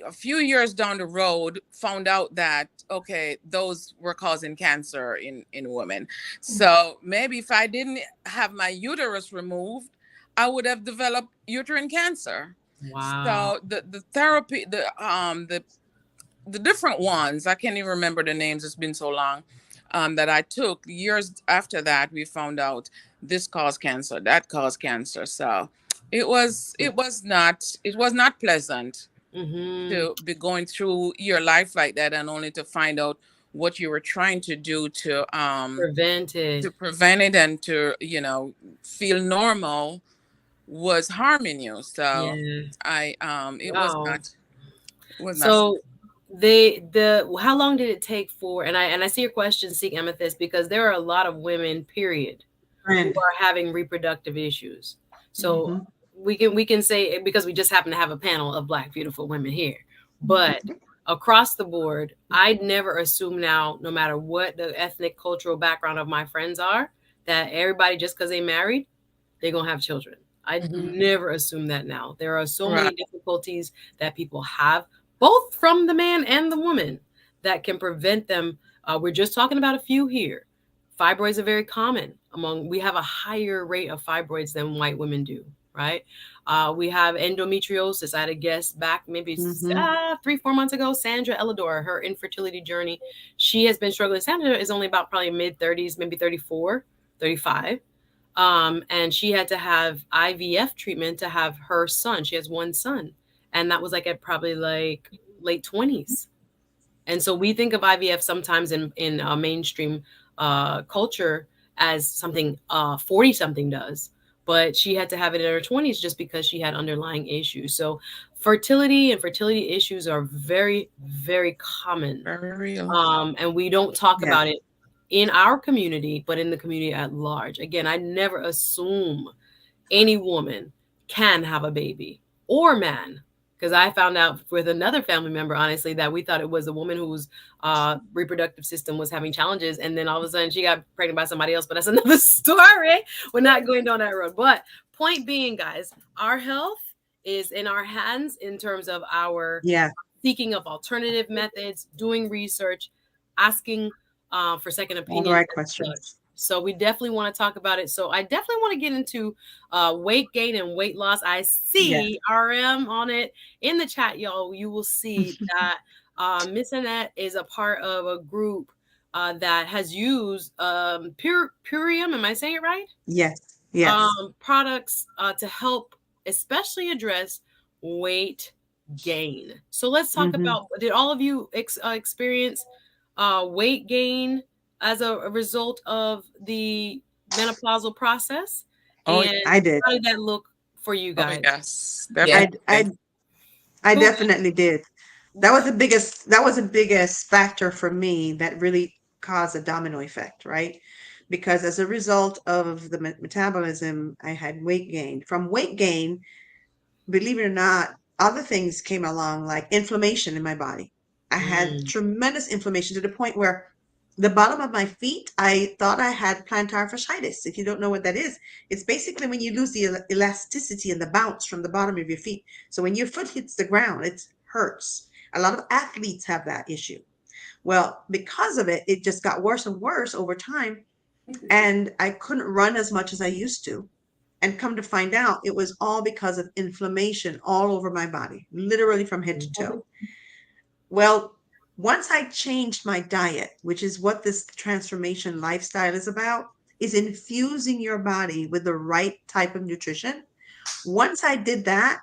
a few years down the road. Found out that, okay, those were causing cancer in women. So maybe if I didn't have my uterus removed, I would have developed uterine cancer. Wow. So the therapy, the different ones, I can't even remember the names, it's been so long, that I took years after that, we found out this caused cancer, that caused cancer. So it was not pleasant Hmm. to be going through your life like that, and only to find out what you were trying to do Prevented. to prevent it, and to feel normal, was harming you. So Yeah. it was Wow. not, it was not. So the how long did it take for, and I see your question, seek amethyst, because there are a lot of women, period, who Friend. are having reproductive issues. So Mhm. we can say, because we just happen to have a panel of black beautiful women here, but across the board, I'd never assume now, no matter what the ethnic cultural background of my friends are, that everybody, just because they married, they're gonna have children. I Mhm. never assume that now. There are so Right. many difficulties that people have, both from the man and the woman, that can prevent them. We're just talking about a few here. Fibroids are very common we have a higher rate of fibroids than white women do, right? We have endometriosis. I had a guest back maybe Mm-hmm. 3-4 months ago, Sandra Elidor, her infertility journey. She has been struggling. Sandra is only about probably mid 30s, maybe 34, 35. And she had to have IVF treatment to have her son. She has one son. And that was like at probably like late 20s. And so we think of IVF sometimes in mainstream culture as something 40 something does, but she had to have it in her 20s just because she had underlying issues. So fertility and fertility issues are very, very common, Very real. and we don't talk Yeah. about it in our community, but in the community at large. Again, I never assume any woman can have a baby or man. Because I found out with another family member, honestly, that we thought it was a woman whose reproductive system was having challenges. And then all of a sudden she got pregnant by somebody else. But that's another story. We're not going down that road. But point being, guys, our health is in our hands in terms of our Yeah. seeking of alternative methods, doing research, asking for second All the opinions right and such. questions. So we definitely want to talk about it. So I definitely want to get into weight gain and weight loss. I Yes. see RM on it in the chat, y'all. You will see that Miss Annette is a part of a group that has used Purium. Am I saying it right? Yes. Yes. Products to help, especially address weight gain. So let's talk Mm-hmm. about, did all of you experience weight gain as a result of the menopausal process? Oh, And I did. how did that look for you oh guys? yes, Yeah. I definitely. I Who? definitely did. That was the biggest factor for me that really caused a domino effect, right? Because as a result of the metabolism, I had weight gain. From weight gain, believe it or not, other things came along like inflammation in my body. I had Mm, tremendous inflammation to the point where the bottom of my feet, I thought I had plantar fasciitis. If you don't know what that is, it's basically when you lose the elasticity and the bounce from the bottom of your feet. So when your foot hits the ground, it hurts. A lot of athletes have that issue. Well, because of it, it just got worse and worse over time. And I couldn't run as much as I used to. And come to find out, it was all because of inflammation all over my body, literally from head to toe. Well, once I changed my diet, which is what this transformation lifestyle is about, is infusing your body with the right type of nutrition. Once I did that,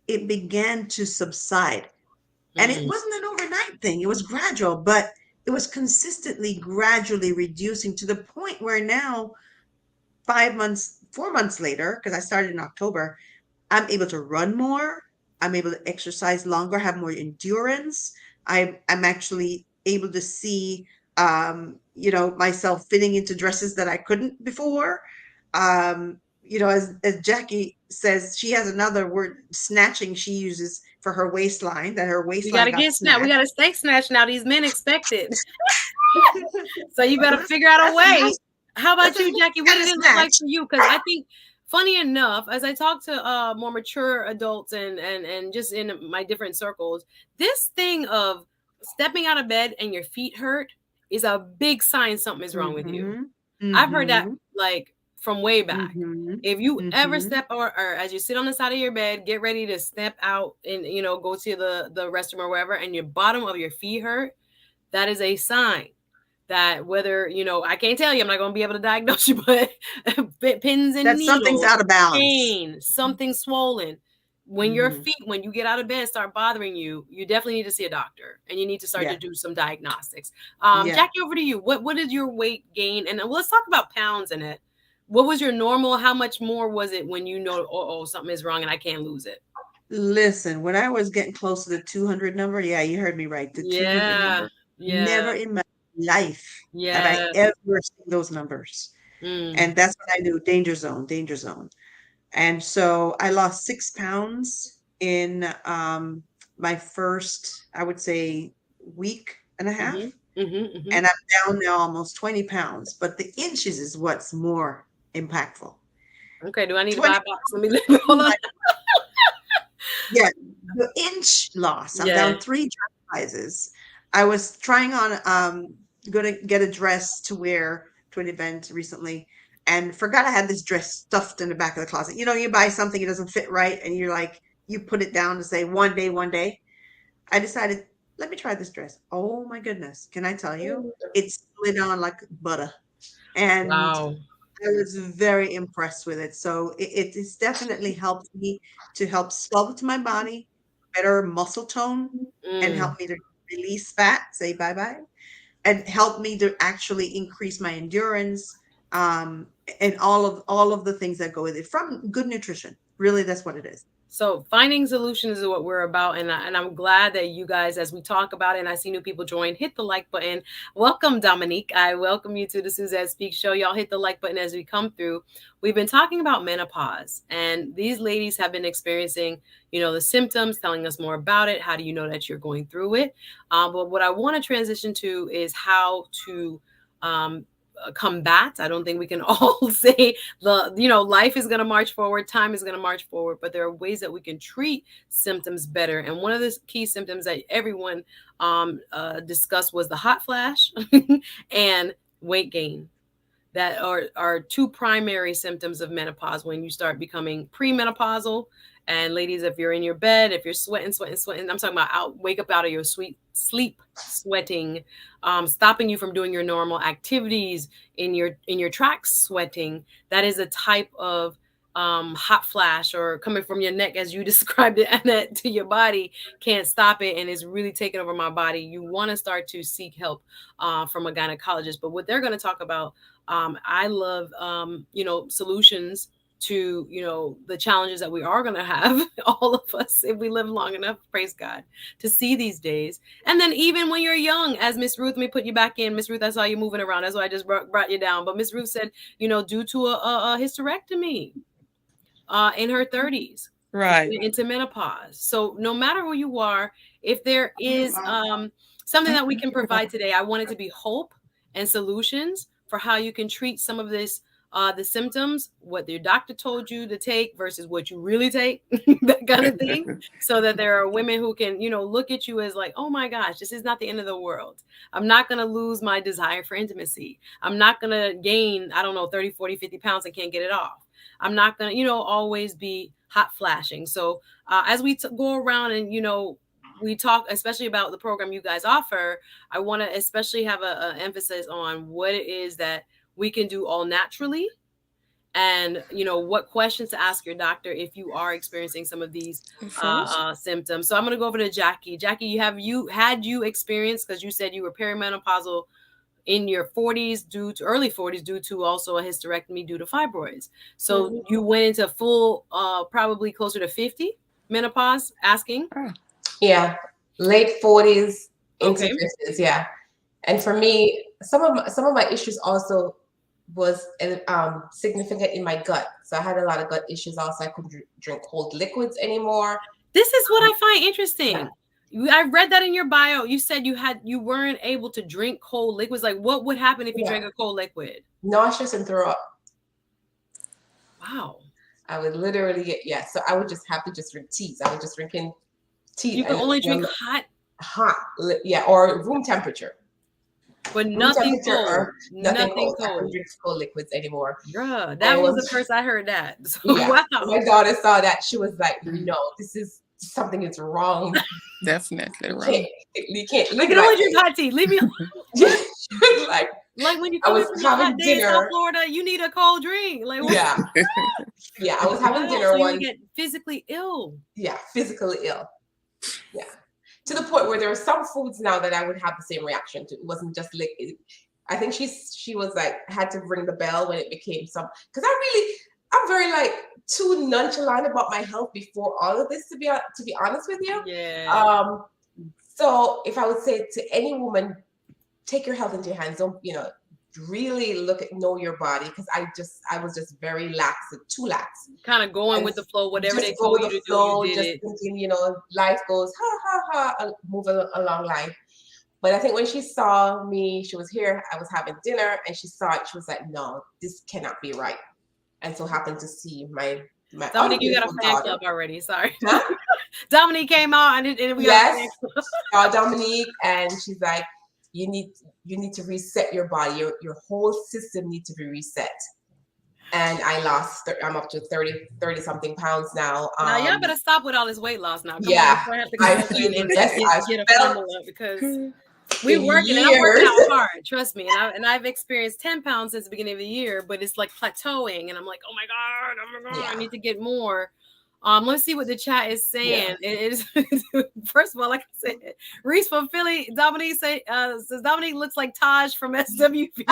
it began to subside. And it mm, wasn't an overnight thing, it was gradual, but it was consistently, gradually reducing to the point where now, 5 months, 4 months later, because I started in October, I'm able to run more. I'm able to exercise longer, have more endurance. I'm actually able to see, myself fitting into dresses that I couldn't before. As Jackie says, she has another word, snatching, she uses for her waistline, that her we got waistline to got get snatched. We snatched. got to stay snatched now. These men expect it. So you So better figure out a that's a way. nice, How about that's a you, nice Jackie? What kind did of it look like snatch. for you? Because I think, funny enough, as I talk to more mature adults and just in my different circles, this thing of stepping out of bed and your feet hurt is a big sign something is wrong with you. Mm-hmm. I've heard that Mm-hmm. like from way back. Mm-hmm. If you ever Mm-hmm. step or as you sit on the side of your bed, get ready to step out and go to the restroom or wherever, and your bottom of your feet hurt, that is a sign that whether I can't tell you, I'm not going to be able to diagnose you, but pins and That something's needles, out of balance. pain, something swollen. When your Mm-hmm. feet, when you get out of bed, start bothering you, you definitely need to see a doctor and you need to start to Yeah. do some diagnostics. Yeah. Jackie, over to you. What is your weight gain? And let's talk about pounds in it. What was your normal? How much more was it when something is wrong and I can't lose it? Listen, when I was getting close to the 200 number, yeah, you heard me right. The 200 Yeah, number, yeah, never in my life have I yeah. ever seen those numbers. Mm, And that's when I knew danger zone, danger zone. And so I lost 6 pounds in my first, I would say, week and a half. mm-hmm, mm-hmm, mm-hmm. And I'm down now almost 20 pounds. But the inches is what's more impactful. Okay, do I need to 20 buy a box? Let me hold on. Yeah, the inch loss. I'm Yeah. down 3 dress sizes. I was trying on gonna get a dress to wear to an event recently, and forgot I had this dress stuffed in the back of the closet. You know, you buy something, it doesn't fit right, and you're like, you put it down to say one day, one day. I decided, let me try this dress. Oh my goodness. Can I tell you? It slid on like butter. And Wow. I was very impressed with it. So it has definitely helped me to help sculpt my body, better muscle tone, and Mm. help me to release fat, say bye bye, and help me to actually increase my endurance, um, and all of the things that go with it from good nutrition. Really, that's what it is. So finding solutions is what we're about, and I'm glad that you guys, as we talk about it, and I see new people join, hit the like button. Welcome, Dominique. I welcome you to the Suzette Speaks show. Y'all hit the like button as we come through. We've been talking about menopause, and these ladies have been experiencing, the symptoms, telling us more about it. How do you know that you're going through it? But what I want to transition to is how to um, combat. I don't think we can all say life is going to march forward, time is going to march forward, but there are ways that we can treat symptoms better. And one of the key symptoms that everyone discussed was the hot flash and weight gain. That are two primary symptoms of menopause when you start becoming premenopausal. And ladies, if you're in your bed, if you're sweating, I'm talking about wake up out of your sweet sleep, sweating, stopping you from doing your normal activities, in your tracks, sweating. That is a type of hot flash, or coming from your neck, as you described it, Annette, to your body. Can't stop it, and it's really taking over my body. You want to start to seek help from a gynecologist. But what they're going to talk about, I love, solutions to, the challenges that we are going to have, all of us, if we live long enough, praise God, to see these days. And then even when you're young, as Miss Ruth, let me put you back in. Miss Ruth, I saw you moving around. That's why I just brought you down. But Miss Ruth said, due to a hysterectomy in her 30s. Right. Into menopause. So no matter who you are, if there is something that we can provide today, I want it to be hope and solutions for how you can treat some of this, the symptoms, what your doctor told you to take versus what you really take, that kind of thing. So that there are women who can, look at you as like, oh my gosh, this is not the end of the world. I'm not going to lose my desire for intimacy. I'm not going to gain, I don't know, 30, 40, 50 pounds and can't get it off. I'm not going to, always be hot flashing. So as we go around and, we talk especially about the program you guys offer, I want to especially have a emphasis on what it is that we can do all naturally, and what questions to ask your doctor if you are experiencing some of these symptoms. So I'm going to go over to Jackie. Jackie, had you experienced, because you said you were perimenopausal in your 40s, early 40s, due to also a hysterectomy due to fibroids. So you went into full, probably closer to 50 menopause, asking? Yeah, late 40s into Okay. 50s. Yeah. And for me, some of my issues also was significant in my gut. So I had a lot of gut issues also. I couldn't drink cold liquids anymore. This is what I find interesting. Yeah. I read that in your bio. You said you weren't able to drink cold liquids. Like, what would happen if you drank a cold liquid? Nauseous and throw up. Wow. I would literally get, so I would just have to just drink teas. I was just drinking tea. You can only drink hot, or room temperature. But nothing cold. Nothing cold. I couldn't drink cold liquids anymore. Bruh, that was the first I heard that. So, wow. My daughter saw that. She was like, no, something is wrong. Definitely wrong. You can't. I can only drink hot tea. Leave me alone. She was like when you come from a hot day in South Florida, you need a cold drink. Like, what? Yeah. I was having dinner so you get physically ill. Yeah, physically ill. Yeah. To the point where there are some foods now that I would have the same reaction to. It wasn't just like, I think she was like, had to ring the bell when it became because I'm very like too nonchalant about my health before all of this, to be honest with you. Yeah. So if I would say to any woman, take your health into your hands, don't, really know your body, because I was just very too lax. Kind of going with the flow, whatever they told you to do, you did it. Thinking, life goes, moving along life. But I think when she saw me, she was here, I was having dinner, and she saw it, she was like, no, this cannot be right. And so happened to see my Dominique, you got a fan club already. Sorry. Huh? Dominique came out and we got a fan club. Dominique, and she's like, you need to reset your body. Your whole system needs to be reset. and I'm up to 30 something pounds now. Now y'all better stop with all this weight loss now. Come on, Yeah, before I have to I go over feel and the best. I get a felt formula because we in working and I'm working years. out hard. Trust me, and I've experienced 10 pounds since the beginning of the year, but it's like plateauing, and I'm like, oh my god, I Yeah. need to get more. Let's see what the chat is saying. Yeah. It is first of all, like I said, Reese from Philly, Dominique says Dominique looks like Taj from SWV.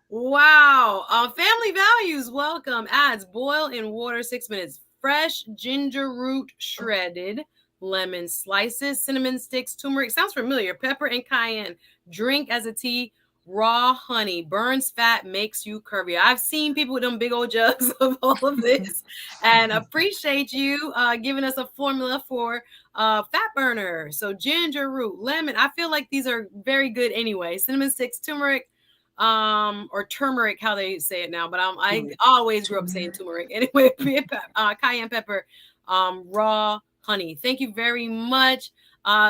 Wow. Family values. Welcome. Adds boil in water 6 minutes. Fresh ginger root shredded. Lemon slices. Cinnamon sticks. Turmeric. Sounds familiar. Pepper and cayenne. Drink as a tea. Raw honey. Burns fat. Makes you curvy. I've seen people with them big old jugs of all of this. And appreciate you giving us a formula for fat burner. So ginger root. Lemon. I feel like these are very good anyway. Cinnamon sticks. Turmeric. Or turmeric, how they say it now, but I always grew up saying turmeric. Anyway, cayenne pepper, raw honey. Thank you very much.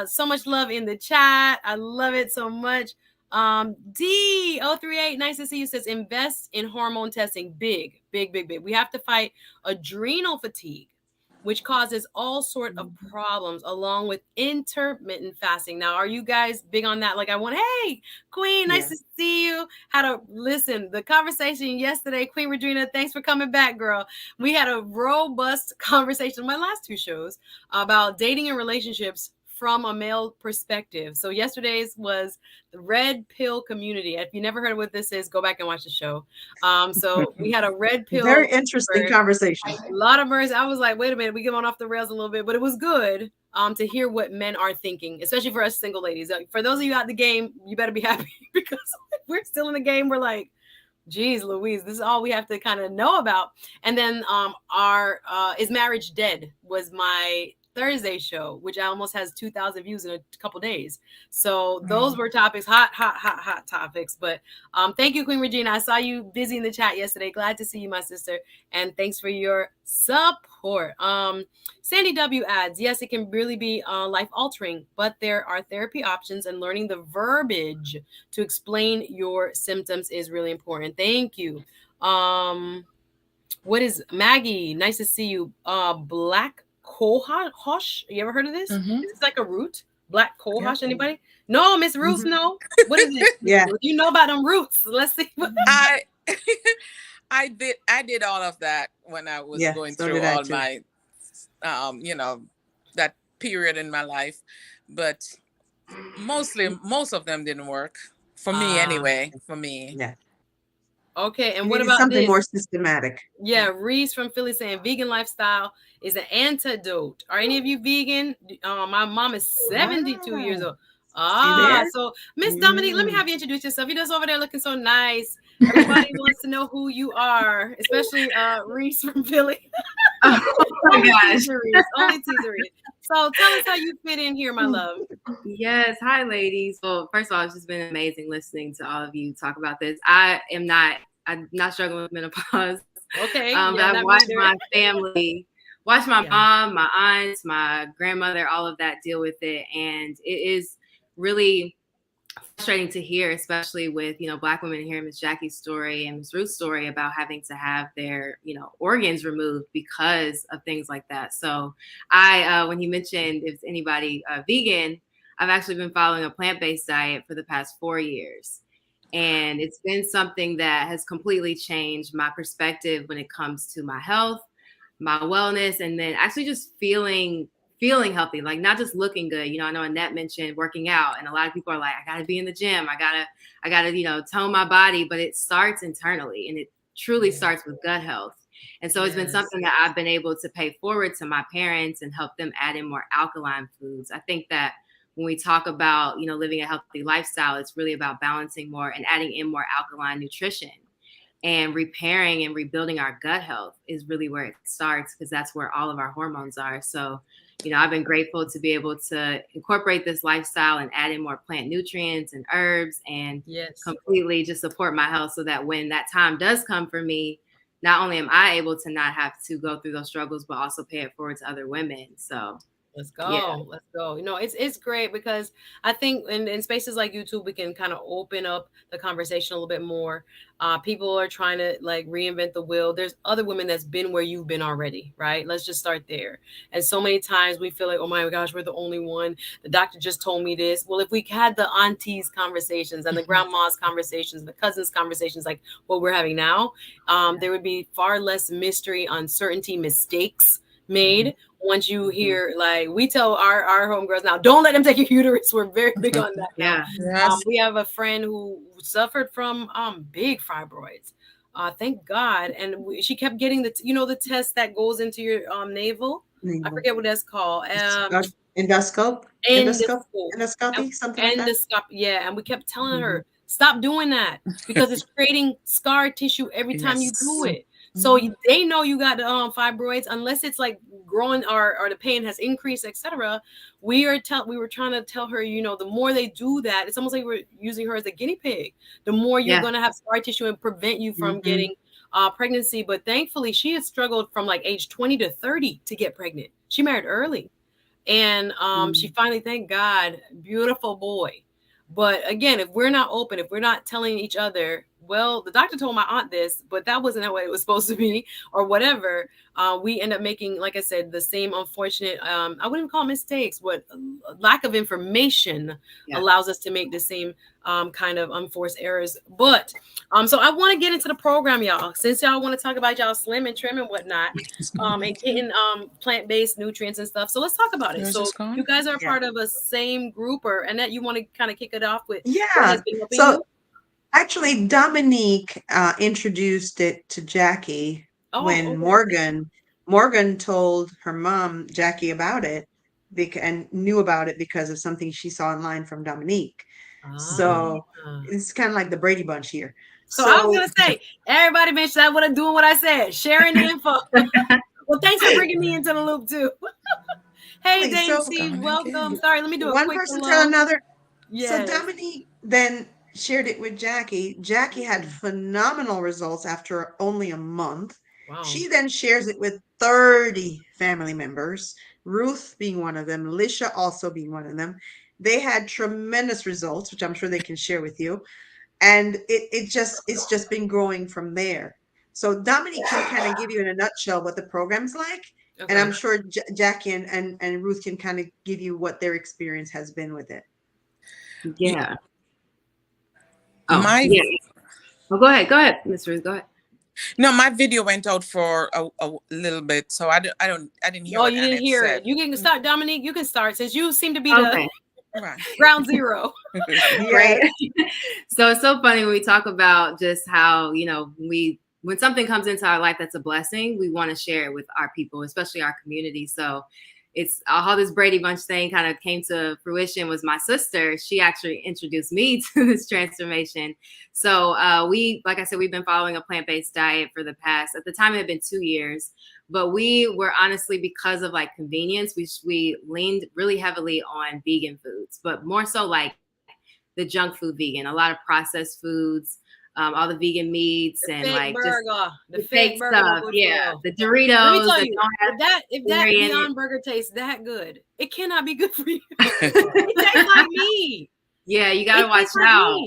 So much love in the chat. I love it so much. D038, nice to see you, says invest in hormone testing. Big. We have to fight adrenal fatigue, which causes all sort of problems, along with intermittent fasting. Now, are you guys big on that? Like, hey, Queen, nice to see you. How to listen, the conversation yesterday, Queen Regina, thanks for coming back, girl. We had a robust conversation in my last two shows about dating and relationships from a male perspective. So yesterday's was the red pill community. If you never heard what this is, go back and watch the show. So we had a red pill. Very interesting conversation. A lot of mercy. I was like, wait a minute, we get on off the rails a little bit, but it was good to hear what men are thinking, especially for us single ladies. For those of you out the game, you better be happy because we're still in the game. We're like, geez, Louise, this is all we have to kind of know about. And then our Is Marriage Dead was my Thursday show, which almost has 2,000 views in a couple days. So those were topics, hot topics. But thank you, Queen Regina. I saw you busy in the chat yesterday. Glad to see you, my sister. And thanks for your support. Sandy W adds, yes, it can really be life altering, but there are therapy options, and learning the verbiage to explain your symptoms is really important. Thank you. What is Maggie? Nice to see you. Black cohosh. You ever heard of this? Mm-hmm. Is this like a root? Black cohosh, anybody? No, Miss Roots, no. What is it? Yeah. You know about them roots. Let's see. I did all of that when I was going through all my that period in my life, but most of them didn't work for me anyway. For me. Yeah. Okay, and what about something this? more systematic? Yeah, Reese from Philly saying vegan lifestyle is an antidote. Are any of you vegan? My mom is 72 years old. So Miss Dominique, let me have you introduce yourself. You're just over there looking so nice. Everybody wants to know who you are, especially Reese from Philly. Oh my gosh. Only teaser Reese. So tell us how you fit in here, my love. Yes. Hi, ladies. Well, first of all, it's just been amazing listening to all of you talk about this. I'm not struggling with menopause. Okay. But I've watched my family, my mom, my aunts, my grandmother, all of that deal with it. And it is really frustrating to hear, especially with, Black women, hearing Miss Jackie's story and Miss Ruth's story about having to have their, organs removed because of things like that. So when you mentioned if anybody vegan, I've actually been following a plant-based diet for the past 4 years. And it's been something that has completely changed my perspective when it comes to my health, my wellness, and then actually just feeling healthy, like not just looking good. I know Annette mentioned working out, and a lot of people are like, I gotta be in the gym. I gotta, tone my body, but it starts internally, and it truly starts with gut health. And so it's been something that I've been able to pay forward to my parents and help them add in more alkaline foods. I think that when we talk about, living a healthy lifestyle, it's really about balancing more and adding in more alkaline nutrition, and repairing and rebuilding our gut health is really where it starts, because that's where all of our hormones are. So, I've been grateful to be able to incorporate this lifestyle and add in more plant nutrients and herbs, and completely just support my health, so that when that time does come for me, not only am I able to not have to go through those struggles, but also pay it forward to other women. So Let's go. Yeah. Let's go. It's great because I think in spaces like YouTube, we can kind of open up the conversation a little bit more. People are trying to like reinvent the wheel. There's other women that's been where you've been already, right? Let's just start there. And so many times we feel like, oh my gosh, we're the only one. The doctor just told me this. Well, if we had the aunties conversations and the grandmas conversations, the cousins conversations, like what we're having now, there would be far less mystery, uncertainty, mistakes made. Once you hear, like, we tell our homegirls now, don't let them take your uterus. We're very big on that now. Yeah. We have a friend who suffered from big fibroids. Thank God. And she kept getting the test that goes into your navel. I forget what that's called. Endoscopy, something like that. Yeah. And we kept telling her, stop doing that because it's creating scar tissue every time you do it. So they know you got fibroids unless it's like growing or the pain has increased, etc. We were trying to tell her, the more they do that, it's almost like we're using her as a guinea pig. The more you're going to have scar tissue and prevent you from getting pregnancy. But thankfully, she had struggled from like age 20 to 30 to get pregnant. She married early. And she finally, thank God, beautiful boy. But again, if we're not open, if we're not telling each other, well, the doctor told my aunt this, but that wasn't the way it was supposed to be, or whatever, we end up making, like I said, the same unfortunate, I wouldn't call it mistakes, but lack of information allows us to make the same kind of unforced errors. But so I want to get into the program, y'all, since y'all want to talk about y'all slim and trim and whatnot, and getting plant-based nutrients and stuff. So let's talk about it. So you guys are part of a same group, or Annette, you want to kind of kick it off with what has been helping you? Actually, Dominique introduced it to Jackie when Morgan told her mom, Jackie, about it and knew about it because of something she saw online from Dominique. So it's kind of like the Brady Bunch here. So I was going to say, everybody mentioned I want to do what I said, sharing the info. Well, thanks for bringing me into the loop too. Hey, Dame Steve, welcome. Sorry, let me do a quick person tell another. Yes. So Dominique then shared it with Jackie. Jackie had phenomenal results after only a month. Wow. She then shares it with 30 family members, Ruth being one of them, Lisha also being one of them. They had tremendous results, which I'm sure they can share with you. And it's just been growing from there. So Dominique can kind of give you in a nutshell what the program's like. Okay. And I'm sure Jackie and Ruth can kind of give you what their experience has been with it. Yeah. Oh, well, go ahead, Miss Ruth. Go ahead. No, my video went out for a little bit, so I didn't hear. Oh, you didn't hear it. You can start, Dominique. You can start since you seem to be the ground zero. Right. So it's so funny when we talk about just how when something comes into our life that's a blessing, we want to share it with our people, especially our community. So it's how this Brady Bunch thing kind of came to fruition was my sister. She actually introduced me to this transformation. So like I said, we've been following a plant-based diet for the past, at the time it had been 2 years, but we were honestly, because of like convenience, we leaned really heavily on vegan foods, but more so like the junk food vegan, a lot of processed foods, all the vegan meats and like burger, just the fake stuff. Yeah, the Doritos. Let me tell you, if that Beyond Burger tastes that good, it cannot be good for you. It tastes like me. Yeah, you gotta watch out.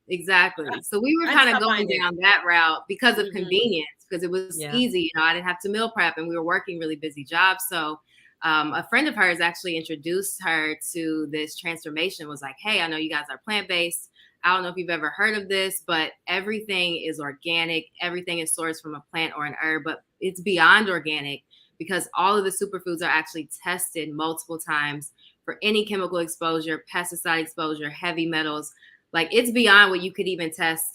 Exactly. So we were kind of going down that route because of convenience, because it was easy. I didn't have to meal prep, and we were working really busy jobs. So a friend of hers actually introduced her to this transformation. Was like, hey, I know you guys are plant-based. I don't know if you've ever heard of this, but everything is organic. Everything is sourced from a plant or an herb, but it's beyond organic because all of the superfoods are actually tested multiple times for any chemical exposure, pesticide exposure, heavy metals. Like it's beyond what you could even test,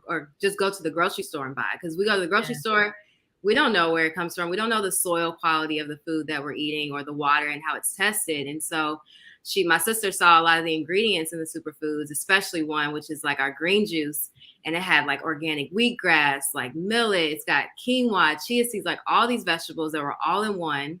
or just go to the grocery store and buy. Because we go to the grocery store, we don't know where it comes from. We don't know the soil quality of the food that we're eating or the water and how it's tested. And so my sister saw a lot of the ingredients in the superfoods, especially one, which is like our green juice. And it had like organic wheatgrass, like millet. It's got quinoa, chia seeds, like all these vegetables that were all in one,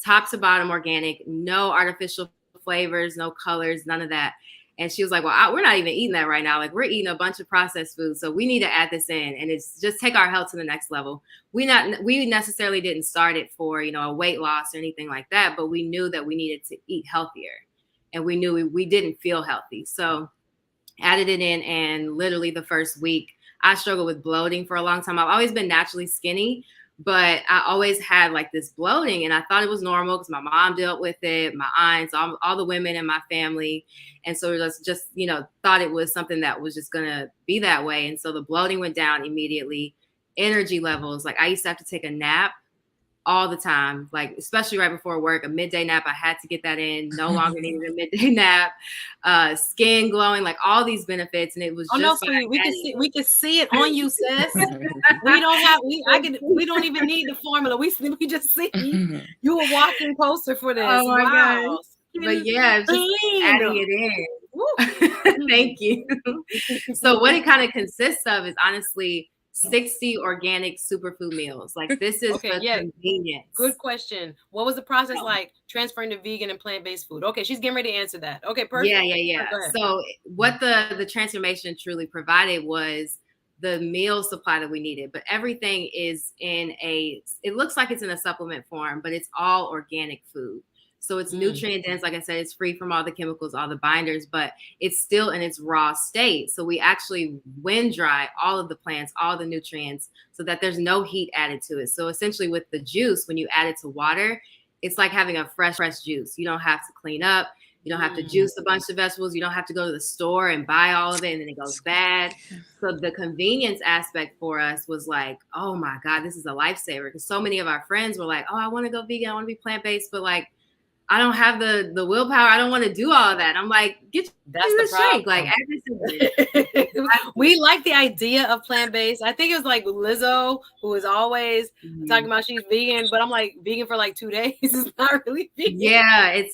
top to bottom organic, no artificial flavors, no colors, none of that. And she was like, well, we're not even eating that right now. Like, we're eating a bunch of processed food. So we need to add this in, and it's just take our health to the next level. We necessarily didn't start it for, a weight loss or anything like that, but we knew that we needed to eat healthier, and we knew we didn't feel healthy. So added it in, and literally the first week, I struggled with bloating for a long time. I've always been naturally skinny, but I always had like this bloating, and I thought it was normal because my mom dealt with it, my aunts, all the women in my family. And so it was just, thought it was something that was just going to be that way. And so the bloating went down immediately. Energy levels, like I used to have to take a nap all the time, like especially right before work, a midday nap. I had to get that in. No longer needed a midday nap. Skin glowing, like all these benefits, and it was no, sweetie, we can see it on you, sis. We don't even need the formula. We just see you a walking poster for this. Oh my wow. gosh. But yeah, just adding it in. Thank you. So what it kind of consists of is honestly 60 organic superfood meals. Like this is for convenience. Good question. What was the process like transferring to vegan and plant-based food? Okay, she's getting ready to answer that. Okay, perfect. Yeah. So what the transformation truly provided was the meal supply that we needed, but everything is it looks like it's in a supplement form, but it's all organic food. So it's nutrient dense. Like I said, it's free from all the chemicals, all the binders, but it's still in its raw state. So we actually wind dry all of the plants, all the nutrients, so that there's no heat added to it. So essentially with the juice, when you add it to water, it's like having a fresh juice. You don't have to clean up. You don't have to juice a bunch of vegetables. You don't have to go to the store and buy all of it and then it goes bad. So the convenience aspect for us was like, oh my God, this is a lifesaver. Because so many of our friends were like, oh, I want to go vegan. I want to be plant-based, but like, I don't have the willpower. I don't want to do all of that. I'm like, get the shake. Like, we like the idea of plant-based. I think it was like Lizzo, who is always talking about she's vegan, but I'm like, vegan for like 2 days is not really vegan. Yeah, it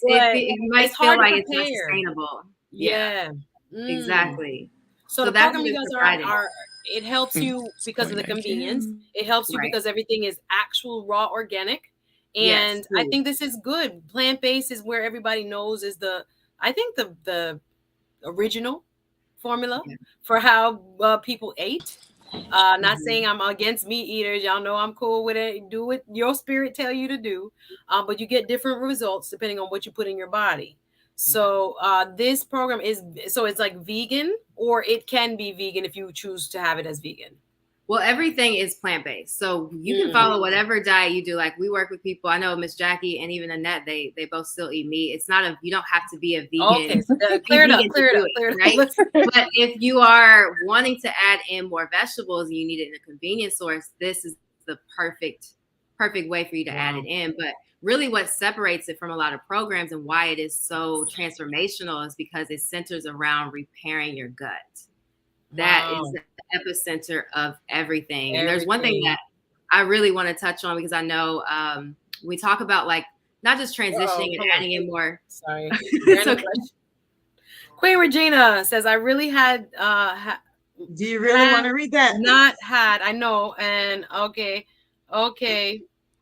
might feel like it's not sustainable. Yeah. Exactly. So the program you guys are it helps you because of the convenience. It helps you because everything is actual raw organic. And I think this is good. Plant-based is where everybody knows is the original formula for how people ate. Not saying I'm against meat eaters. Y'all know I'm cool with it. Do what your spirit tell you to do. But you get different results depending on what you put in your body. So this program it's like vegan, or it can be vegan if you choose to have it as vegan. Well, everything is plant-based. So you can follow whatever diet you do. Like we work with people. I know Miss Jackie and even Annette, they both still eat meat. It's not you don't have to be a vegan. Okay, so clear it up. Right? But if you are wanting to add in more vegetables and you need it in a convenience source, this is the perfect way for you to add it in. But really what separates it from a lot of programs and why it is so transformational is because it centers around repairing your gut. That is the epicenter of everything. And there's one thing that I really want to touch on because I know we talk about like not just transitioning and adding in more. Sorry. Okay. Queen Regina says, I really had. Do you really want to read that? Not had. I know. And okay.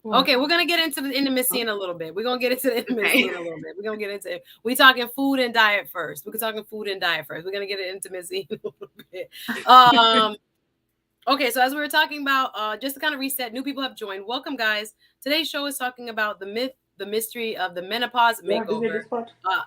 Okay, we're gonna get into the intimacy in a little bit. We're gonna get into the intimacy in a little bit. We're gonna get into it. We're talking food and diet first. We're talking food and diet first. We're gonna get into intimacy in a little bit. Okay, so as we were talking about, just to kind of reset, new people have joined. Welcome, guys. Today's show is talking about the myth, the mystery of the menopause makeover.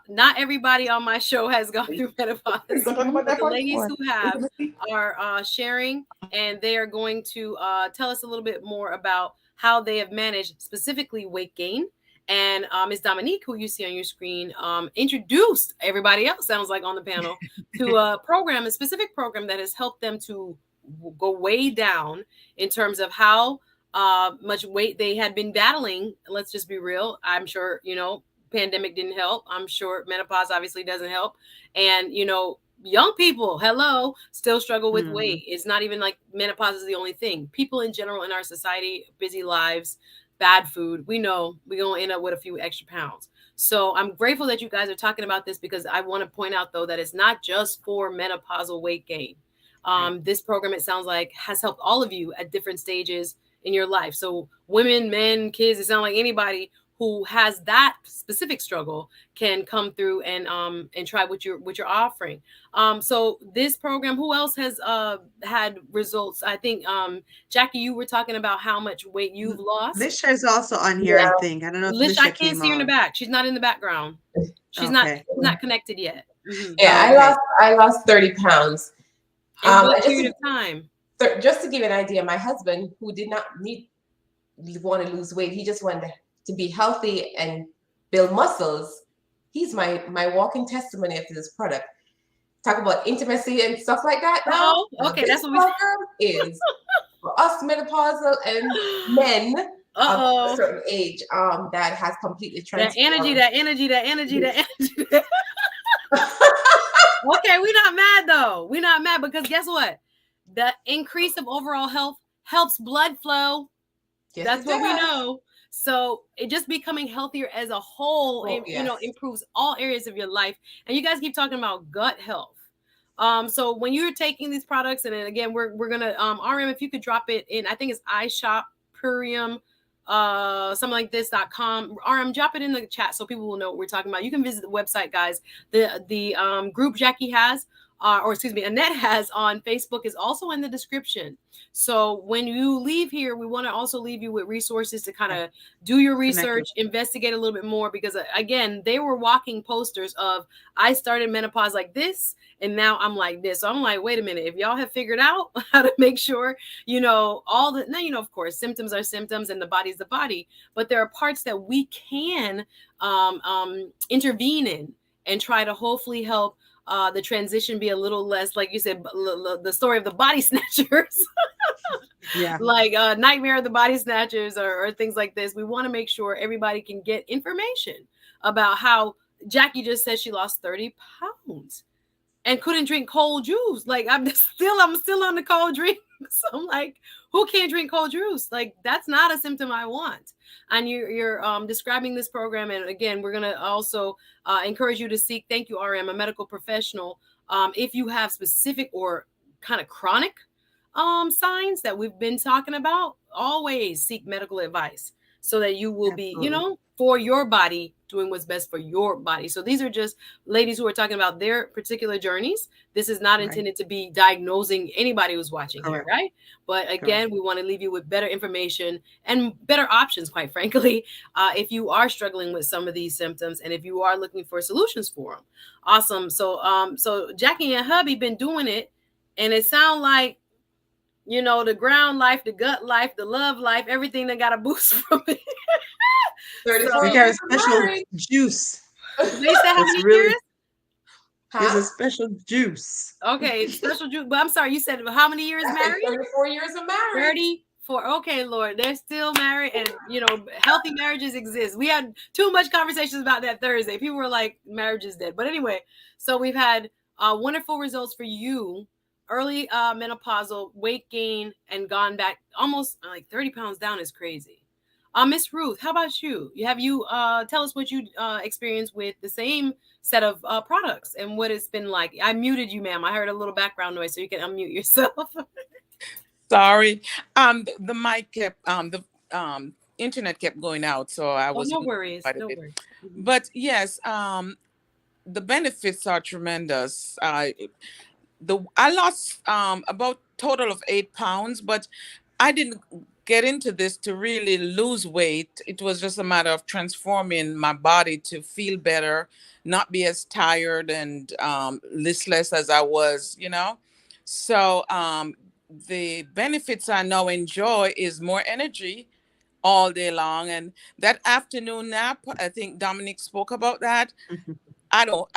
Not everybody on my show has gone through menopause. The ladies who have are sharing, and they are going to tell us a little bit more about how they have managed specifically weight gain. And Ms. Dominique, who you see on your screen, introduced everybody else, sounds like on the panel, to a specific program that has helped them to go way down in terms of how much weight they had been battling. Let's just be real. I'm sure, pandemic didn't help. I'm sure menopause obviously doesn't help. And, young people, still struggle with weight. It's not even like menopause is the only thing. People in general in our society, busy lives, bad food, we know we're going to end up with a few extra pounds. So I'm grateful that you guys are talking about this because I want to point out, though, that it's not just for menopausal weight gain. This program, it sounds like, has helped all of you at different stages in your life. So women, men, kids, it sounds like anybody who has that specific struggle can come through and try what you're offering. So this program, who else has had results? I think Jackie, you were talking about how much weight you've lost. Lisha is also on here, I think. I don't know if Lisha, I Lisha can't came see her in the on. back. She's not in the background. She's Okay. not connected yet. Yeah, Okay. I lost 30 pounds. In what period of time? Just to give you an idea, my husband, who did not want to lose weight, he just wanted to be healthy and build muscles. He's my walking testimony of this product. Talk about intimacy and stuff like that now. Okay, this that's what program is for us menopausal and men of a certain age that has completely transformed. That energy. Okay, we're not mad though. We're not mad because guess what? The increase of overall health helps blood flow. Yes, that's what we know. So it just becoming healthier as a whole, improves all areas of your life. And you guys keep talking about gut health. So when you're taking these products, and then again, we're gonna RM, if you could drop it in, I think it's iShop Purium, something like this.com. RM, drop it in the chat so people will know what we're talking about. You can visit the website, guys. The group Jackie has, Annette has on Facebook is also in the description. So when you leave here, we want to also leave you with resources to kind of do your research, investigate a little bit more, because again, they were walking posters of, I started menopause like this, and now I'm like this. So I'm like, wait a minute, if y'all have figured out how to make sure, all the, now, of course, symptoms are symptoms and the body's the body, but there are parts that we can intervene in and try to hopefully help the transition be a little less, like you said, the story of the body snatchers. Like Nightmare of the Body Snatchers or things like this. We want to make sure everybody can get information about how Jackie just said she lost 30 pounds and couldn't drink cold juice. Like I'm still on the cold drink. So I'm like, who can't drink cold juice? Like that's not a symptom I want. And you're describing this program. And again, we're going to also encourage you to seek, thank you, RM, a medical professional. If you have specific or kind of chronic signs that we've been talking about, always seek medical advice so that you will be, for your body, doing what's best for your body. So these are just ladies who are talking about their particular journeys. This is not intended to be diagnosing anybody who's watching here, right? But again, we want to leave you with better information and better options, quite frankly, if you are struggling with some of these symptoms and if you are looking for solutions for them. Awesome. So Jackie and hubby been doing it, and it sounds like, the ground life, the gut life, the love life, everything that got a boost from it. So we got a special juice. They said how many years? There's a special juice. Okay, special juice. But I'm sorry, you said how many years married? 34 years of marriage. 34. Okay, Lord, they're still married, and healthy marriages exist. We had too much conversations about that Thursday. People were like, marriage is dead. But anyway, so we've had wonderful results for you. Early menopausal weight gain and gone back almost like 30 pounds down is crazy. Miss Ruth, how about you? Have you tell us what you experienced with the same set of products and what it's been like? I muted you, ma'am. I heard a little background noise, so you can unmute yourself. Sorry, the mic kept the internet kept going out, so I was. No worries. No worries. But yes, the benefits are tremendous. I lost about total of 8 pounds, but I didn't get into this to really lose weight. It was just a matter of transforming my body to feel better, not be as tired and listless as I was, So the benefits I now enjoy is more energy all day long. And that afternoon nap, I think Dominic spoke about that. I don't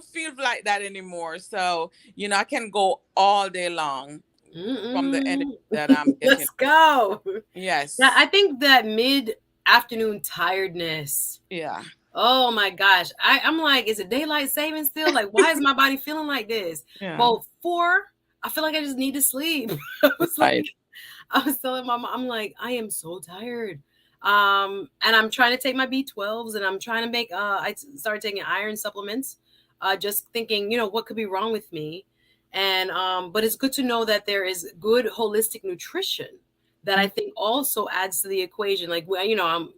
feel like that anymore. So, I can go all day long from the energy that I'm getting. Let's go. Yes. I think that mid-afternoon tiredness. Yeah. Oh my gosh. I'm like, is it daylight saving still? Like, why is my body feeling like this? Yeah. Well, 4, I feel like I just need to sleep. I was telling my mom, I'm like, I am so tired. And I'm trying to take my B12s, and I'm trying to make, I started taking iron supplements, just thinking, what could be wrong with me? And, but it's good to know that there is good holistic nutrition that I think also adds to the equation. Like, well, you know,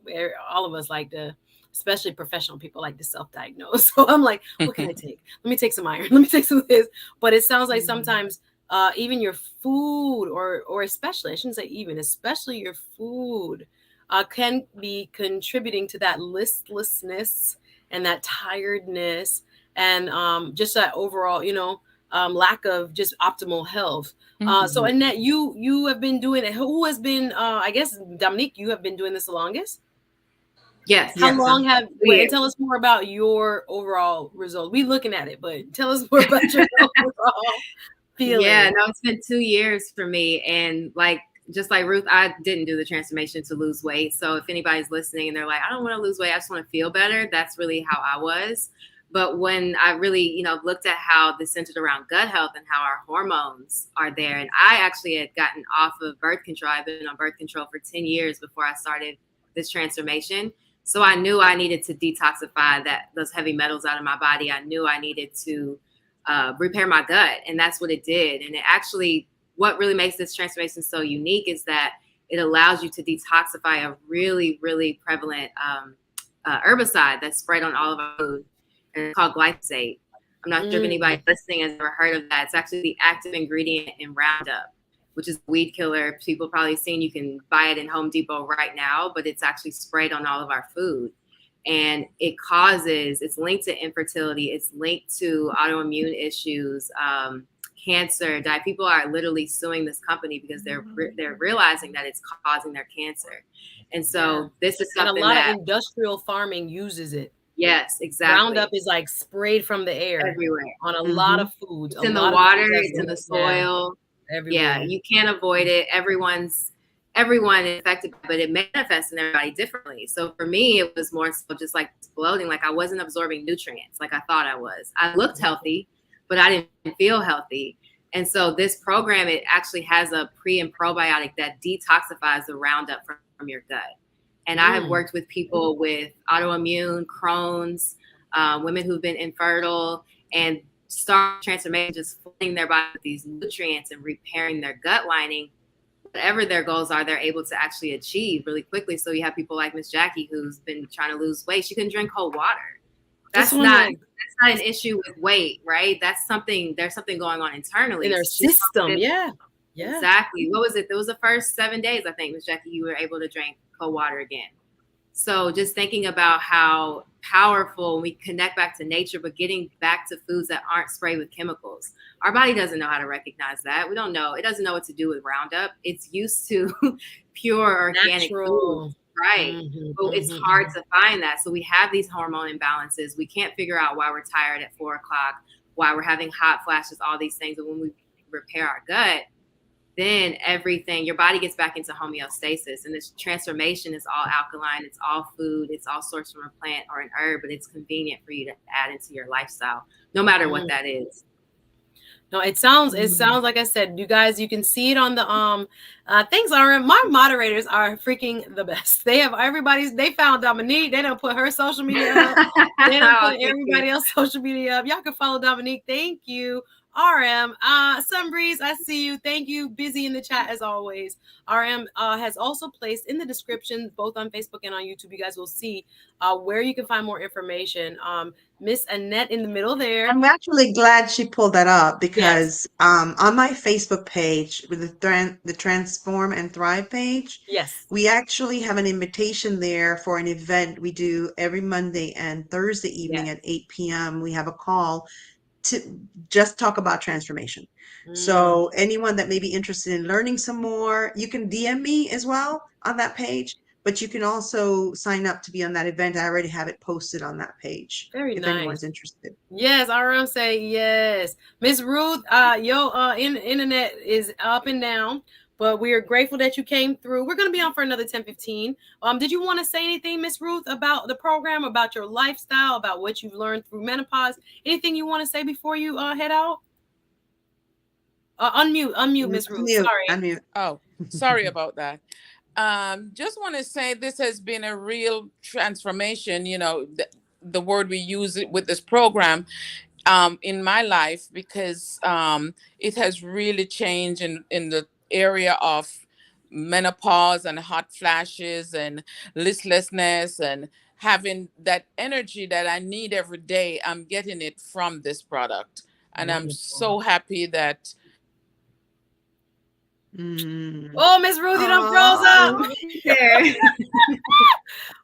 all of us like to, especially professional people, like to self-diagnose. So I'm like, what can I take? Let me take some iron. Let me take some of this. But it sounds like sometimes even your food, or especially, I shouldn't say even, especially your food can be contributing to that listlessness and that tiredness, and just that overall, you know, lack of just optimal health. So Annette, you have been doing it. Who has been? I guess Dominique, you have been doing this the longest. Yes. How Yes. long have? Weird. And tell us more about your overall results. We looking at it, but tell us more about your overall feeling. Yeah, no, it's been 2 years for me, and like just like Ruth, I didn't do the transformation to lose weight. So if anybody's listening and they're like, I don't want to lose weight, I just want to feel better, that's really how I was. But when I really, you know, looked at how this centered around gut health and how our hormones are there, and I actually had gotten off of birth control. I've been on birth control for 10 years before I started this transformation. So I knew I needed to detoxify those heavy metals out of my body. I knew I needed to repair my gut, and that's what it did. And it actually, what really makes this transformation so unique is that it allows you to detoxify a really, really prevalent herbicide that's sprayed on all of our food, and it's called glyphosate. I'm not sure if anybody listening has ever heard of that. It's actually the active ingredient in Roundup, which is a weed killer. People probably seen, you can buy it in Home Depot right now, but it's actually sprayed on all of our food. And it's linked to infertility. It's linked to autoimmune issues, cancer. People are literally suing this company because they're realizing that it's causing their cancer. And so this is something, and a lot of industrial farming uses it. Yes, exactly. Roundup is like sprayed from the air everywhere on a lot of foods. It's in the water, it's in the soil. Everywhere. Yeah, you can't avoid it. Everyone is affected, but it manifests in everybody differently. So for me, it was more so just like bloating, like I wasn't absorbing nutrients like I thought I was. I looked healthy, but I didn't feel healthy. And so this program, it actually has a pre and probiotic that detoxifies the Roundup from your gut. And I have worked with people with autoimmune, Crohn's, women who've been infertile, and start transformation, just filling their body with these nutrients and repairing their gut lining. Whatever their goals are, they're able to actually achieve really quickly. So you have people like Miss Jackie, who's been trying to lose weight. She couldn't drink cold water. That's not an issue with weight, right? There's something going on internally in their system. Yeah. Exactly. What was it? It was the first 7 days, I think, Miss Jackie, you were able to drink cold water again. So just thinking about how powerful we connect back to nature, but getting back to foods that aren't sprayed with chemicals. Our body doesn't know how to recognize that. We don't know. It doesn't know what to do with Roundup. It's used to pure organic foods, right? But it's hard to find that. So we have these hormone imbalances. We can't figure out why we're tired at 4 o'clock, why we're having hot flashes, all these things. But when we repair our gut, then everything, your body gets back into homeostasis. And this transformation is all alkaline, it's all food, it's all sourced from a plant or an herb, but it's convenient for you to add into your lifestyle, no matter what that is. No, it sounds like I said, you guys, you can see it on the things are, my moderators are freaking the best. They have they found Dominique, they don't put her social media up. They don't put everybody else's social media up. Y'all can follow Dominique. Thank you. RM, Sunbreeze, I see you. Thank you. Busy in the chat as always. RM has also placed in the description, both on Facebook and on YouTube. You guys will see where you can find more information. Miss Annette in the middle there. I'm actually glad she pulled that up because on my Facebook page with the Transform and Thrive page, we actually have an invitation there for an event we do every Monday and Thursday evening at 8 p.m. We have a call to just talk about transformation. So anyone that may be interested in learning some more, you can DM me as well on that page, but you can also sign up to be on that event. I already have it posted on that page. Very if nice. Anyone's interested. Yes, RM say yes. Miss Ruth, internet is up and down, but we are grateful that you came through. We're going to be on for another 10-15. Did you want to say anything, Miss Ruth, about the program, about your lifestyle, about what you've learned through menopause? Anything you want to say before you head out? Unmute, Miss Ruth. Sorry. Unmute. Oh, sorry about that. Just want to say this has been a real transformation, the word we use with this program in my life, because it has really changed in the area of menopause and hot flashes and listlessness and having that energy that I need every day. I'm getting it from this product. And I'm so happy that. Oh, Miss Ruthie done froze up. There.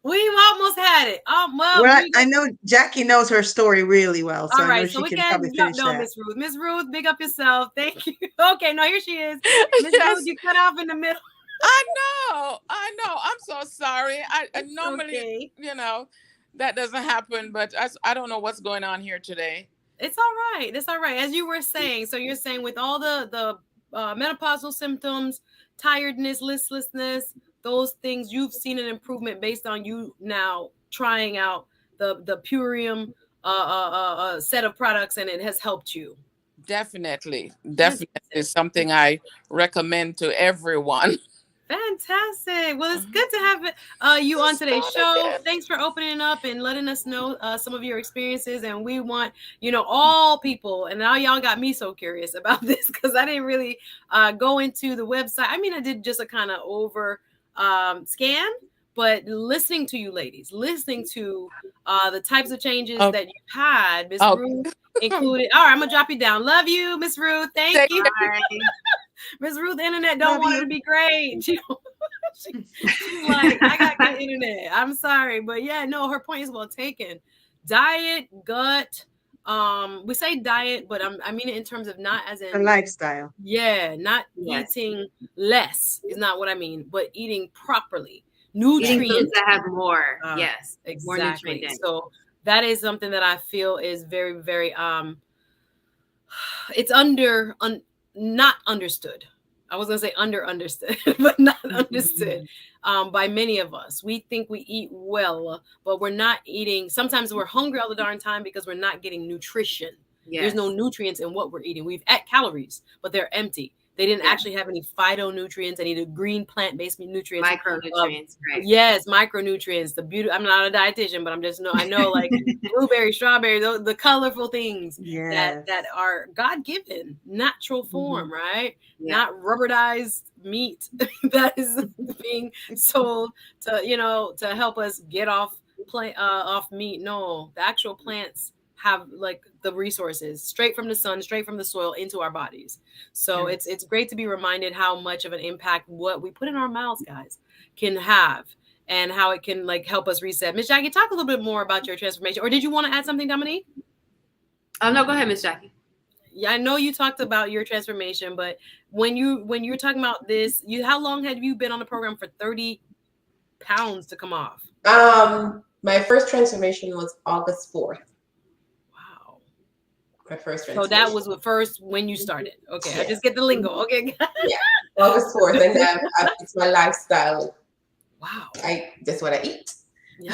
We almost had it. Well, I know Jackie knows her story really well, so all I know right, so she we can can't probably jump finish down that. Miss Ruth. Miss Ruth, big up yourself. Thank you. Okay, no, here she is. Miss Yes. Ruth, you cut off in the middle. I know. I'm so sorry. I normally, okay. That doesn't happen, but I don't know what's going on here today. It's all right. It's all right. As you were saying, so you're saying with all the menopausal symptoms, tiredness, listlessness, those things, you've seen an improvement based on you now trying out the Purium set of products, and it has helped you. Definitely something I recommend to everyone. Fantastic. Well, it's good to have you on today's show. Thanks for opening up and letting us know some of your experiences. And we want, all people, and now y'all got me so curious about this because I didn't really go into the website. I mean, I did just a kind of over scan, but listening to you ladies, listening to the types of changes that you've had, Miss Ruth included. All right, I'm going to drop you down. Love you, Miss Ruth. Thank you. Miss Ruth, internet don't want her to be great. She's like, I got good internet. I'm sorry, but yeah, no, her point is well taken. Diet, gut. We say diet, but I mean it in terms of not as in a lifestyle. Yeah, not eating less is not what I mean, but eating properly. Nutrients that have more. Yes, exactly. More nutrient. So that is something that I feel is very, very it's not understood. I was going to say understood, but not understood by many of us. We think we eat well, but we're not eating. Sometimes we're hungry all the darn time because we're not getting nutrition. Yes. There's no nutrients in what we're eating. We've ate calories, but they're empty. They didn't actually have any phytonutrients, any of the green plant-based nutrients. Micronutrients, right? Yes, micronutrients. The beauty. I'm not a dietitian, but I know like blueberry, strawberry, the colorful things that are God-given, natural form, right? Yeah. Not rubberized meat that is being sold to help us get off meat. No, the actual plants have like the resources straight from the sun, straight from the soil into our bodies. So it's great to be reminded how much of an impact what we put in our mouths, guys, can have, and how it can like help us reset. Miss Jackie, talk a little bit more about your transformation. Or did you want to add something, Dominique? No, go ahead, Miss Jackie. Yeah, I know you talked about your transformation, but when you were talking about this, how long had you been on the program for 30 pounds to come off? My first transformation was August 4th. My first So that was the first when you started. Okay, I just get the lingo. Okay. Yeah, August 4th, and it's my lifestyle. Wow. That's what I eat. Y'all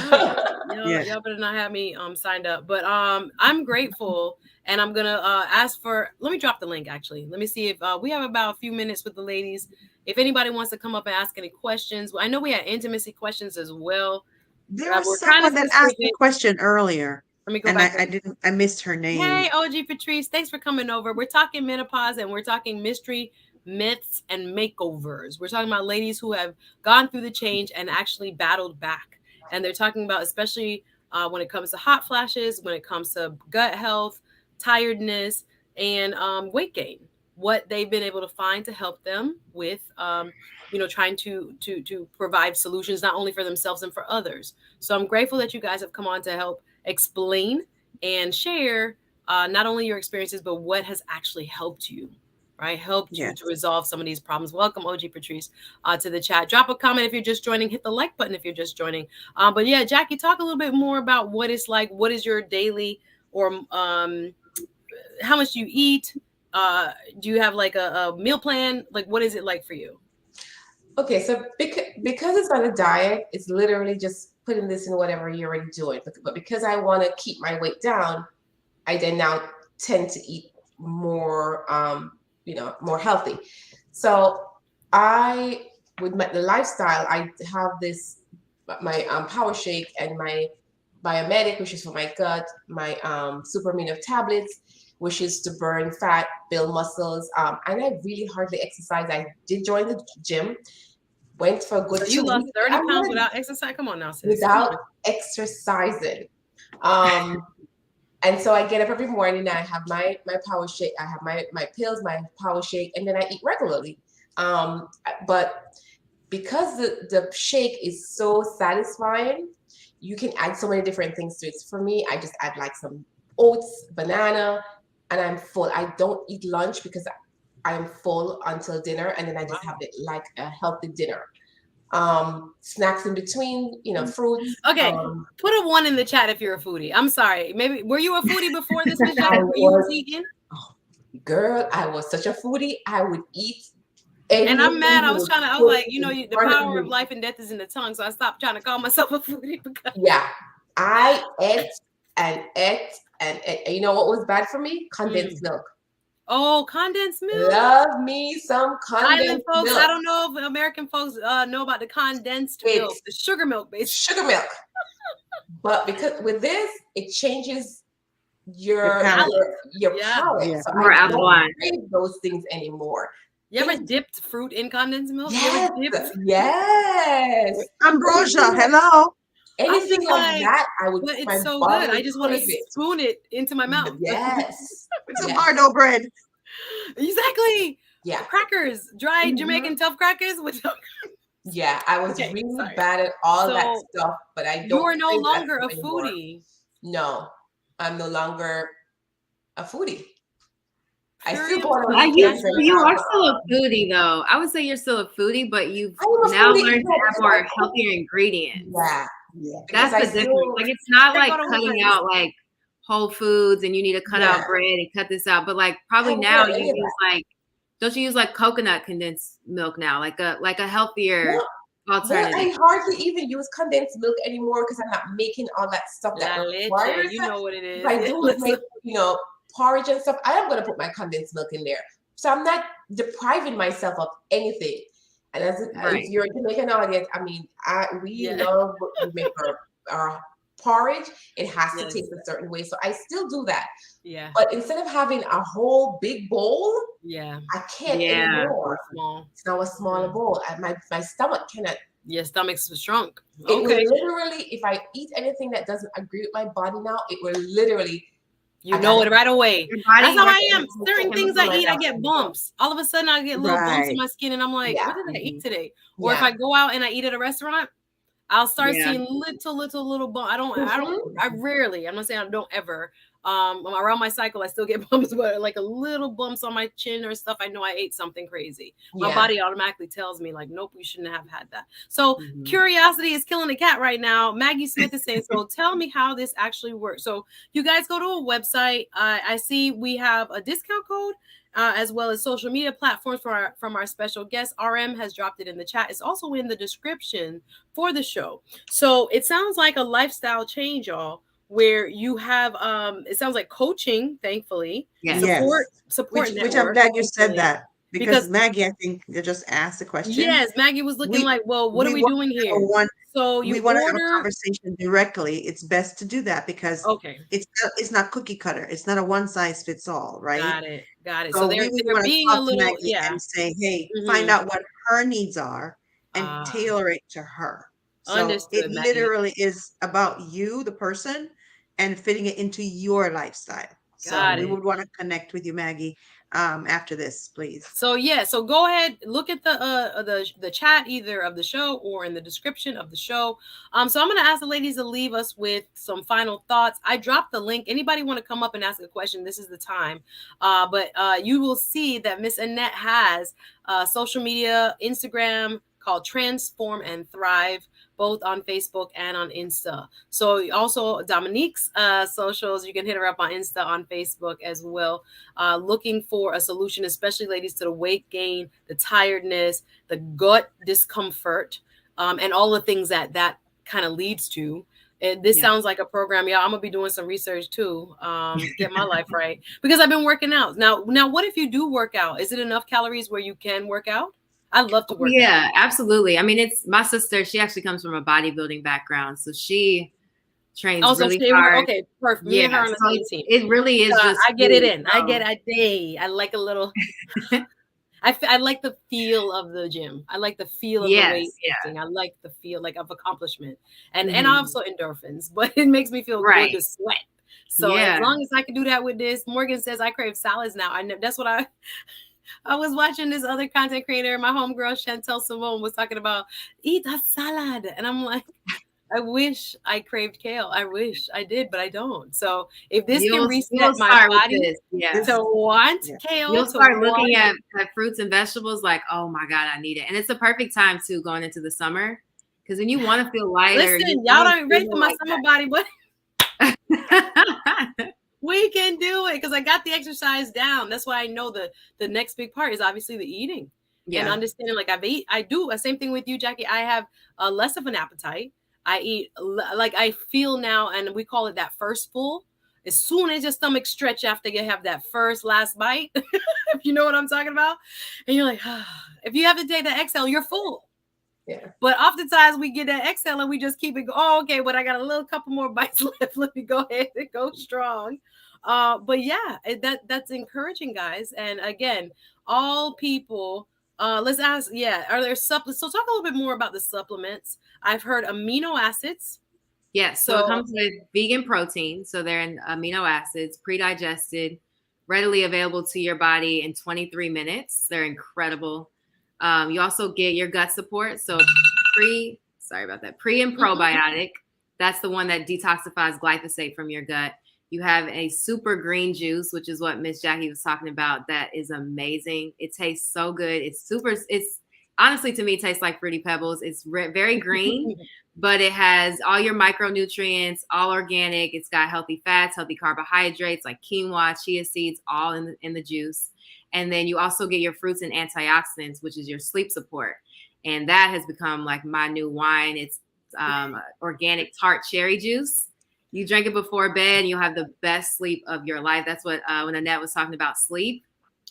better not have me signed up. But I'm grateful, and I'm gonna ask for. Let me drop the link. Actually, let me see if we have about a few minutes with the ladies. If anybody wants to come up and ask any questions, I know we had intimacy questions as well. There was someone that asked a question earlier. Let me go and back. I missed her name. Hey, OG Patrice, thanks for coming over. We're talking menopause, and we're talking mystery, myths, and makeovers. We're talking about ladies who have gone through the change and actually battled back. And they're talking about, especially when it comes to hot flashes, when it comes to gut health, tiredness, and weight gain, what they've been able to find to help them with, trying to provide solutions, not only for themselves and for others. So I'm grateful that you guys have come on to help explain and share not only your experiences, but what has actually helped you, right? Helped you to resolve some of these problems. Welcome, OG Patrice, to the chat. Drop a comment if you're just joining. Hit the like button if you're just joining. But yeah, Jackie, talk a little bit more about what it's like. What is your daily, or how much do you eat? Do you have like a meal plan? Like, what is it like for you? Okay, so because it's not a diet, it's literally just putting this in whatever you're already doing. But because I want to keep my weight down, I then now tend to eat more, more healthy. So with the lifestyle, I have my Power Shake and my Biomedic, which is for my gut, my Super Amino tablets, which is to burn fat, build muscles. And I really hardly exercise. I did join the gym, Went for a good So you 2 lost weeks. 30 pounds without exercise? Come on now, sis. Without exercising. And so I get up every morning and I have my power shake. I have my pills, my power shake, and then I eat regularly. But because the shake is so satisfying, you can add so many different things to it. For me, I just add like some oats, banana, and I'm full. I don't eat lunch because I'm full until dinner, and then I just have it like a healthy dinner. Snacks in between, fruits. Okay, put a 1 in the chat if you're a foodie. I'm sorry. Maybe were you a foodie before this, Miss Jackie? Were you vegan? Girl, I was such a foodie. I would eat. And I'm mad. I was like, the power of life and death is in the tongue. So I stopped trying to call myself a foodie because I ate and ate and ate. And you know what was bad for me? Condensed milk. Oh, condensed milk. Love me some condensed Island folks, milk. I don't know if American folks know about the condensed milk, the sugar milk, basically. Sugar milk. But because with this, it changes your palate. So more alkaline. I don't crave those things anymore. You ever dipped fruit in condensed milk? Yes. Ambrosia, hello. Anything like that, I would. But it's so good. I just want to spoon it into my mouth. Yes. Some hard bread. Exactly. Yeah. Crackers, dried Jamaican tough crackers with. Yeah, I was really bad at all that stuff, but I don't. You are no longer a foodie. No, I'm no longer a foodie. I still go on. You are still a foodie, though. I would say you're still a foodie, but you've now learned to have more healthier ingredients. Yeah. That's the difference. Like, it's not like cutting out like whole foods and you need to cut out bread and cut this out. But like probably now you use like, don't you use like coconut condensed milk now? Like a healthier alternative. I hardly even use condensed milk anymore because I'm not making all that stuff that requires. You know what it is. If I do make, porridge and stuff, I am going to put my condensed milk in there. So I'm not depriving myself of anything. And if you're a Jamaican audience, I mean, we love to make our porridge. It has to taste a certain way. So I still do that. Yeah. But instead of having a whole big bowl, I can't anymore. It's now a smaller bowl. My stomach cannot. Your stomach's shrunk. It will literally, if I eat anything that doesn't agree with my body now, it will literally. You know it right away. That's how I am. Certain things I eat, I get bumps. All of a sudden, I get little bumps in my skin, and I'm like, what did I eat today? Or if I go out and I eat at a restaurant, I'll start seeing little bumps. I rarely, I'm not saying I don't ever. Around my cycle, I still get bumps, but like a little bumps on my chin or stuff, I know I ate something crazy. My body automatically tells me like, nope, you shouldn't have had that. So curiosity is killing the cat right now. Maggie Smith is saying, so tell me how this actually works. So you guys go to a website. I see we have a discount code. As well as social media platforms from our special guest. RM has dropped it in the chat. It's also in the description for the show. So it sounds like a lifestyle change, y'all, where you have it sounds like coaching, thankfully. Support which I'm glad you said that. Because Maggie, I think you just asked the question. Yes, Maggie was looking like, well, what are we doing here? So we want to have a conversation directly. It's best to do that because it's not cookie cutter. It's not a one size fits all, right? Got it. So they're being a little and say, hey, find out what her needs are and tailor it to her. So it literally is about you, the person, and fitting it into your lifestyle. So we would want to connect with you, Maggie, after this, please. So so go ahead, look at the chat either of the show or in the description of the show. So I'm going to ask the ladies to leave us with some final thoughts. I dropped the link. Anybody want to come up and ask a question? This is the time. But you will see that Miss Annette has social media, Instagram called Transform and Thrive, both on Facebook and on Insta. So also Dominique's socials, you can hit her up on Insta, on Facebook as well. Looking for a solution, especially ladies, to the weight gain, the tiredness, the gut discomfort, and all the things that kind of leads to. This sounds like a program. I'm gonna be doing some research too. Get my life right, because I've been working out. Now, what if you do work out? Is it enough calories where you can work out? I love to work. Yeah, absolutely. I mean, it's my sister. She actually comes from a bodybuilding background, so she trains really hard. Okay, perfect. Me and her on the same team. It really is just. I get it in. I like a little. I like the feel of the gym. I like the feel of the Yes, weightlifting. I like the feel like of accomplishment and Mhm. also endorphins, but it makes me feel good to sweat. So as Yeah. long as I can do that with this, Morgan says I crave salads now. I know that's what I was watching this other content creator, my homegirl Chantel Simone was talking about eat a salad, and I'm like, I wish I craved kale. I wish I did, but I don't. So if this can reset You'll my start with body this. Yeah. to want Yeah. kale, You'll to start want looking at fruits and vegetables like, oh my God, I need it. And it's the perfect time too going into the summer. Because when you want to feel lighter, listen, y'all don't ready for my like summer body, but that. we can do it because I got the exercise down. That's why I know the next big part is obviously the eating and understanding. Like I do the same thing with you, Jackie. I have less of an appetite. I eat like I feel now, and we call it that first full. As soon as your stomach stretch after you have that last bite, if you know what I'm talking about, and you're like, if you have to take the exhale, you're full. Yeah. But oftentimes we get that exhale and we just keep it going. Oh, okay, but I got a little couple more bites left. Let me go ahead and go strong. But yeah, that's encouraging, guys. And again, all people, let's ask, are there supplements? So talk a little bit more about the supplements. I've heard amino acids. Yes. So it comes with vegan protein. So they're in amino acids, pre-digested, readily available to your body in 23 minutes. They're incredible. You also get your gut support. So pre and probiotic. That's the one that detoxifies glyphosate from your gut. You have a super green juice, which is what Miss Jackie was talking about. That is amazing. It tastes so good. It's honestly, to me, it tastes like Fruity Pebbles. It's very green, but it has all your micronutrients, all organic. It's got healthy fats, healthy carbohydrates like quinoa, chia seeds, all in the juice. And then you also get your fruits and antioxidants, which is your sleep support. And that has become like my new wine. It's organic tart cherry juice. You drink it before bed and you'll have the best sleep of your life. That's what when Annette was talking about sleep.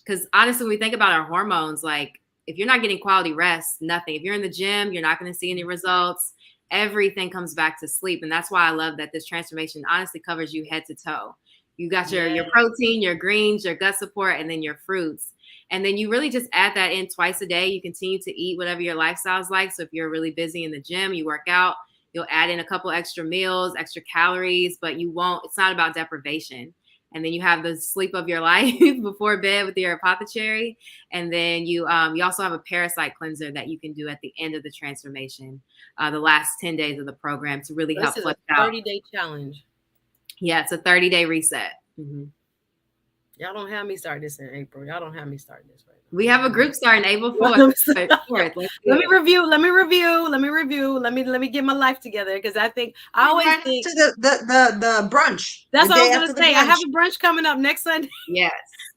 Because honestly, when we think about our hormones, like if you're not getting quality rest, nothing. If you're in the gym, you're not going to see any results. Everything comes back to sleep. And that's why I love that this transformation honestly covers you head to toe. You got your protein, your greens, your gut support, and then your fruits. And then you really just add that in twice a day. You continue to eat whatever your lifestyle is like. So if you're really busy in the gym, you work out, you'll add in a couple extra meals, extra calories, but it's not about deprivation. And then you have the sleep of your life before bed with your apothecary. And then you also have a parasite cleanser that you can do at the end of the transformation, the last 10 days of the program to really help flush out. 30-day challenge. Yeah, it's a 30-day reset. Mm-hmm. Y'all don't have me start this in April. Y'all don't have me start this right now. We have a group starting April 4th. Let me review. Let me get my life together because I think I always think to the brunch. That's what I was gonna say. I have a brunch coming up next Sunday. Yes.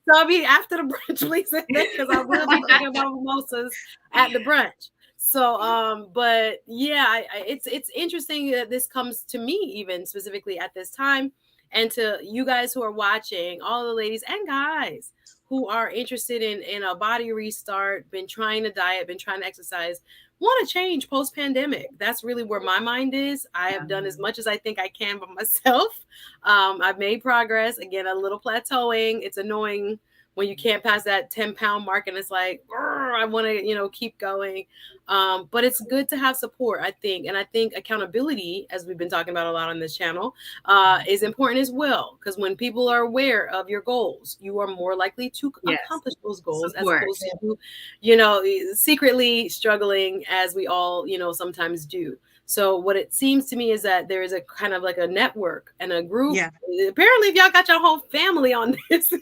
So I'll be after the brunch, please, because I will be talking about mimosas at the brunch. So, but yeah, it's interesting that this comes to me even specifically at this time, and to you guys who are watching, all the ladies and guys who are interested in a body restart, been trying to diet, been trying to exercise, want to change post-pandemic. That's really where my mind is. I have done as much as I think I can by myself. I've made progress. Again, a little plateauing. It's annoying when you can't pass that 10-pound mark and it's like, I want to, keep going. But it's good to have support, I think. And I think accountability, as we've been talking about a lot on this channel, is important as well. Because when people are aware of your goals, you are more likely to accomplish those goals as opposed to, secretly struggling as we all, sometimes do. So what it seems to me is that there is a kind of like a network and a group. Yeah. Apparently, if y'all got your whole family on this,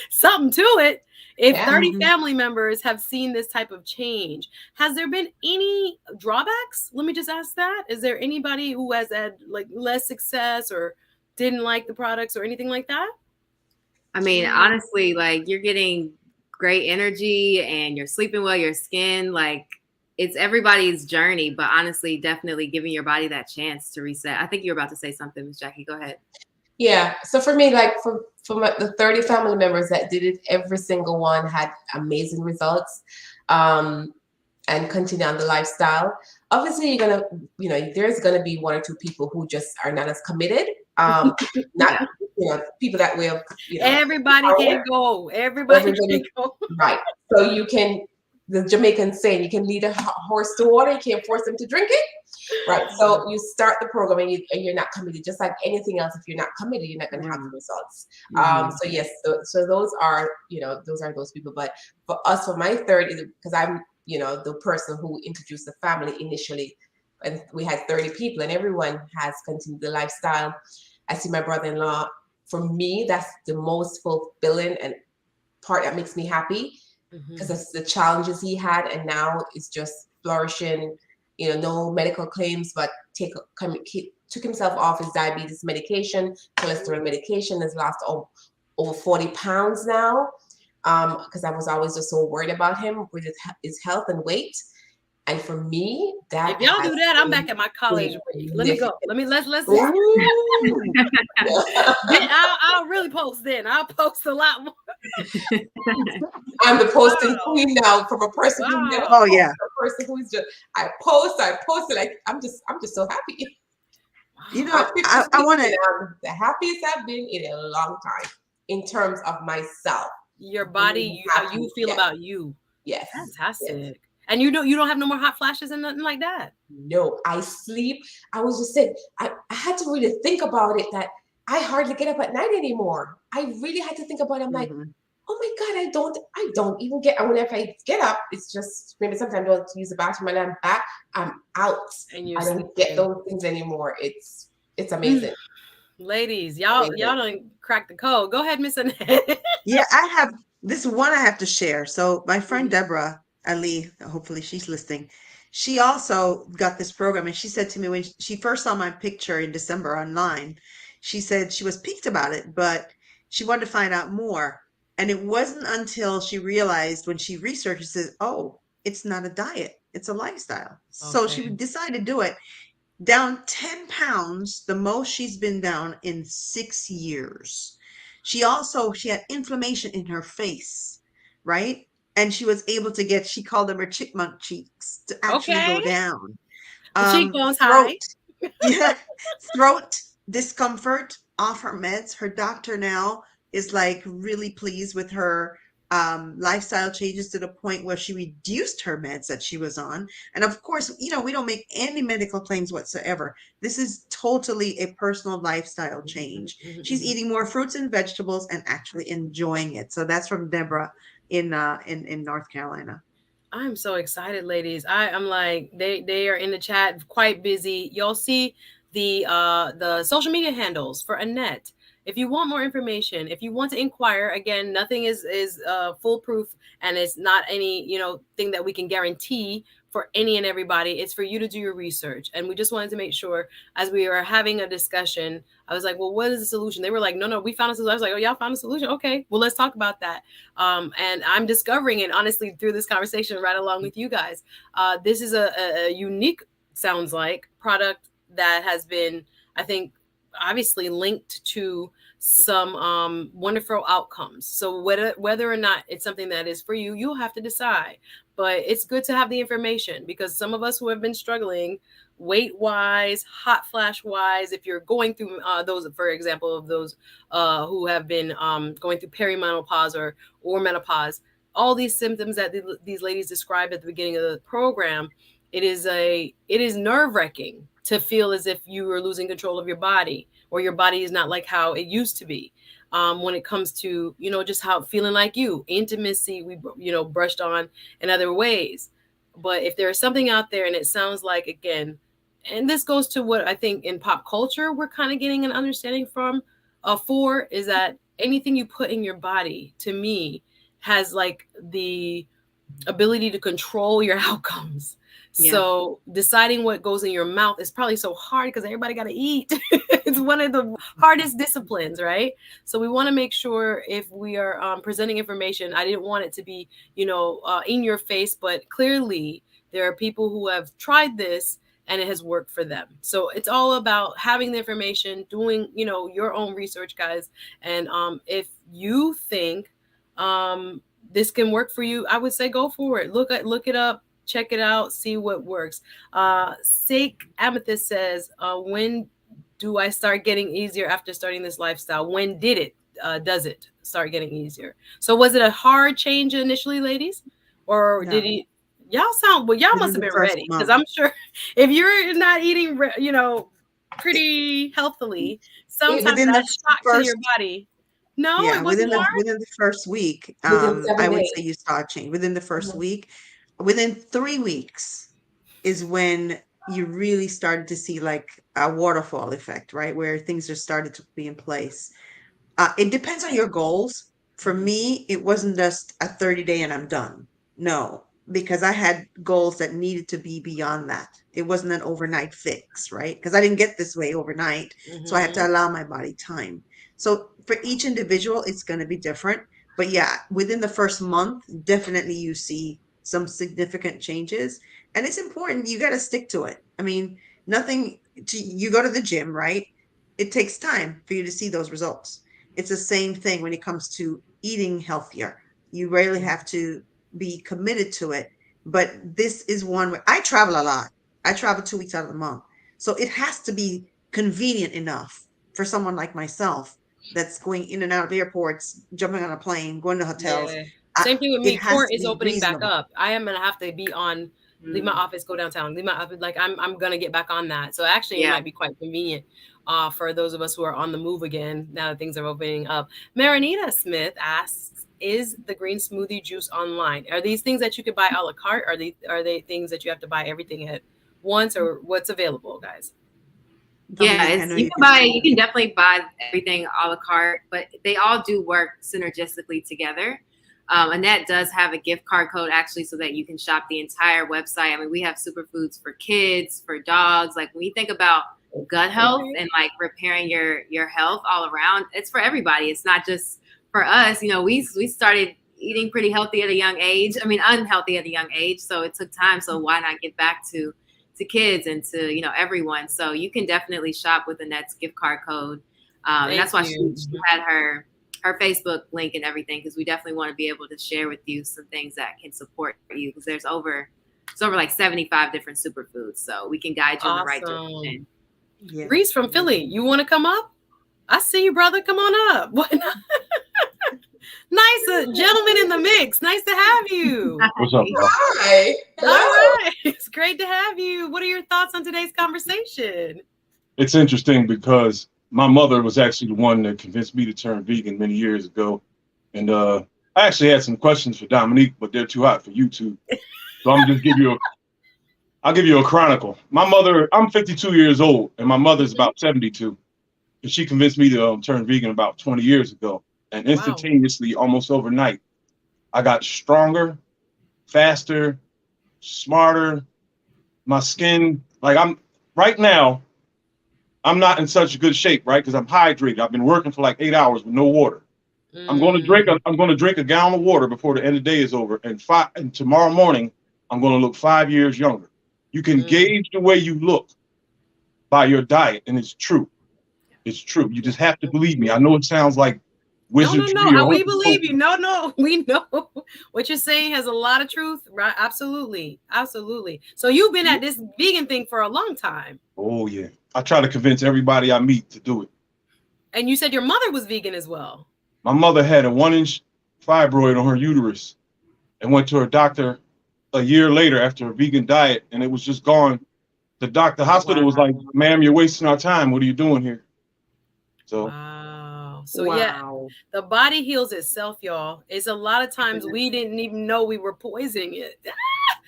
something to it. If 30 family members have seen this type of change, has there been any drawbacks? Let me just ask that. Is there anybody who has had like less success or didn't like the products or anything like that? I mean, honestly, like you're getting great energy and you're sleeping well, your skin, like it's everybody's journey, but honestly, definitely giving your body that chance to reset. I think you're about to say something, Ms. Jackie. Go ahead. Yeah. So for me, like for the 30 family members that did it, every single one had amazing results and continue on the lifestyle. Obviously, you're going to, there's going to be one or two people who just are not as committed. Not people that we have, everybody can go. Everybody can go. Right. So you can, the Jamaican saying, you can lead a horse to water, you can't force them to drink it. Right. So you start the program and you're not committed. Just like anything else, if you're not committed, you're not going to have the results. So yes, so those are, those people. But for us, for my third, is because I'm, the person who introduced the family initially, and we had 30 people, and everyone has continued the lifestyle. I see my brother-in-law. For me, that's the most fulfilling and part that makes me happy, because that's the challenges he had, and now it's just flourishing. No medical claims, but took himself off his diabetes medication, cholesterol medication, has lost over 40 pounds now, because I was always just so worried about him with his health and weight. And for me, that if y'all do that, I'm back at my college. Let me go. Let's. I'll really post then. I'll post a lot more. I'm the posting queen now, from a person who never a person who is just I post like I'm just so happy. I want to. The happiest I've been in a long time in terms of myself. Your body, how you feel about you. Yes. Fantastic. Yes. And you don't have no more hot flashes and nothing like that? No, I sleep. I was just saying, I had to really think about it, that I hardly get up at night anymore. I really had to think about it. I'm like, oh my God, I don't even get, and if I get up, it's just, maybe sometimes I don't use the bathroom and I'm back, I'm out. And I don't get those things anymore. It's amazing. Ladies, y'all don't crack the code. Go ahead, Miss Annette. Yeah, I have this one I have to share. So my friend Deborah Ali, hopefully she's listening. She also got this program, and she said to me when she first saw my picture in December online, she said she was piqued about it, but she wanted to find out more. And it wasn't until she realized, when she researched, she said, oh, it's not a diet, it's a lifestyle. So she decided to do it. Down 10 pounds, the most she's been down in 6 years. She had inflammation in her face, right? And she was able to get, she called them her chipmunk cheeks, to actually go down. Cheekbones high. Throat discomfort, off her meds. Her doctor now is like really pleased with her lifestyle changes, to the point where she reduced her meds that she was on. And of course, we don't make any medical claims whatsoever. This is totally a personal lifestyle change. She's eating more fruits and vegetables and actually enjoying it. So that's from Deborah in North Carolina. I'm so excited, ladies. I'm like, they are in the chat, quite busy. Y'all see the social media handles for Annette. If you want more information, if you want to inquire, again, nothing is foolproof, and it's not any thing that we can guarantee for any and everybody. It's for you to do your research. And we just wanted to make sure, as we were having a discussion, I was like, well, what is the solution? They were like, no, we found a solution. I was like, oh, y'all found a solution? Okay, well, let's talk about that. And I'm discovering it, honestly, through this conversation right along with you guys. This is a unique, sounds like, product that has been, I think, obviously linked to some wonderful outcomes. So whether or not it's something that is for you, you'll have to decide. But it's good to have the information, because some of us who have been struggling weight wise, hot flash wise, if you're going through those, for example, of those who have been going through perimenopause or menopause, all these symptoms that these ladies described at the beginning of the program, it is nerve-wracking to feel as if you are losing control of your body, or your body is not like how it used to be. When it comes to, just how feeling like intimacy, we, brushed on in other ways. But if there's something out there, and it sounds like, again, and this goes to what I think in pop culture, we're kind of getting an understanding from, is that anything you put in your body, to me, has like the ability to control your outcomes. Yeah. So deciding what goes in your mouth is probably so hard, because everybody got to eat. It's one of the hardest disciplines, right? So we want to make sure, if we are presenting information, I didn't want it to be, in your face, but clearly there are people who have tried this and it has worked for them. So it's all about having the information, doing, your own research, guys. And if you think this can work for you, I would say go for it. Look it up. Check it out, see what works. Sake Amethyst says, when do I start getting easier after starting this lifestyle? When does it start getting easier? So was it a hard change initially, ladies? Or No. y'all must Within have the been first ready, because month. I'm sure if you're not eating, pretty healthily, sometimes Within the that shock to your first body. No, Yeah, it wasn't hard. within the first week, Within I 7 would days. say you start change. Within the first Mhm. week, within 3 weeks is when you really started to see like a waterfall effect, right? Where things are started to be in place. It depends on your goals. For me, it wasn't just a 30-day and I'm done. No, because I had goals that needed to be beyond that. It wasn't an overnight fix, right? Because I didn't get this way overnight. So I had to Mm-hmm. allow my body time. So for each individual, it's going to be different. But yeah, within the first month, definitely you see some significant changes. And it's important. You got to stick to it. I mean, you go to the gym, right? It takes time for you to see those results. It's the same thing when it comes to eating healthier. You really have to be committed to it. But this is one where I travel a lot. I travel 2 weeks out of the month. So it has to be convenient enough for someone like myself that's going in and out of airports, jumping on a plane, going to hotels. Yeah. Same thing with It me. has Court to is be opening back reasonable. up. I am gonna have to be on. Leave my office, go downtown. Leave my office. Like I'm gonna get back on that. So actually, it Yeah. might be quite convenient, for those of us who are on the move again now that things are opening up. Marinita Smith asks, "Is the green smoothie juice online? Are these things that you could buy a la carte? Are they things that you have to buy everything at once, or what's available, guys?" Yeah, Dominique, I know you you can can buy, speak. you can definitely buy everything a la carte, but they all do work synergistically together. Annette does have a gift card code actually, so that you can shop the entire website. I mean, we have superfoods for kids, for dogs. Like when you think about gut health Okay. and like repairing your health all around, it's for everybody. It's not just for us. You know, we started eating pretty healthy at a young age. I mean, unhealthy at a young age. So it took time. So why not get back to kids and to everyone? So you can definitely shop with Annette's gift card code, and Thank that's why you. she had her Facebook link and everything, because we definitely want to be able to share with you some things that can support you, because there's over like 75 different superfoods, so we can guide you in the right Awesome. direction. Yeah. Reese from Philly, you want to come up? I see you, brother. Come on up. Why not? Nice, gentleman in the mix. Nice to have you. What's up, y'all? Hi. All Hello. right. It's great to have you. What are your thoughts on today's conversation? It's interesting because my mother was actually the one that convinced me to turn vegan many years ago. And I actually had some questions for Dominique, but they're too hot for YouTube. So I'll give you a chronicle. My mother, I'm 52 years old, and my mother's about 72. And she convinced me to turn vegan about 20 years ago. And instantaneously, almost overnight, I got stronger, faster, smarter. My skin, like right now, I'm not in such good shape, right? Because I'm hydrated. I've been working for like 8 hours with no water. I'm going to drink a gallon of water before the end of the day is over. And tomorrow morning, I'm going to look 5 years younger. You can gauge the way you look by your diet, and it's true. It's true. You just have to believe me. I know it sounds like wizardry. No. We believe you. No. We know what you're saying has a lot of truth, right? Absolutely. So you've been at this vegan thing for a long time. Oh, yeah. I try to convince everybody I meet to do it. And you said your mother was vegan as well. My mother had a 1-inch fibroid on her uterus and went to her doctor a year later after a vegan diet, and it was just gone. The hospital was like, "Ma'am, you're wasting our time. What are you doing here?" So, wow. So yeah, the body heals itself, y'all. It's a lot of times we didn't even know we were poisoning it.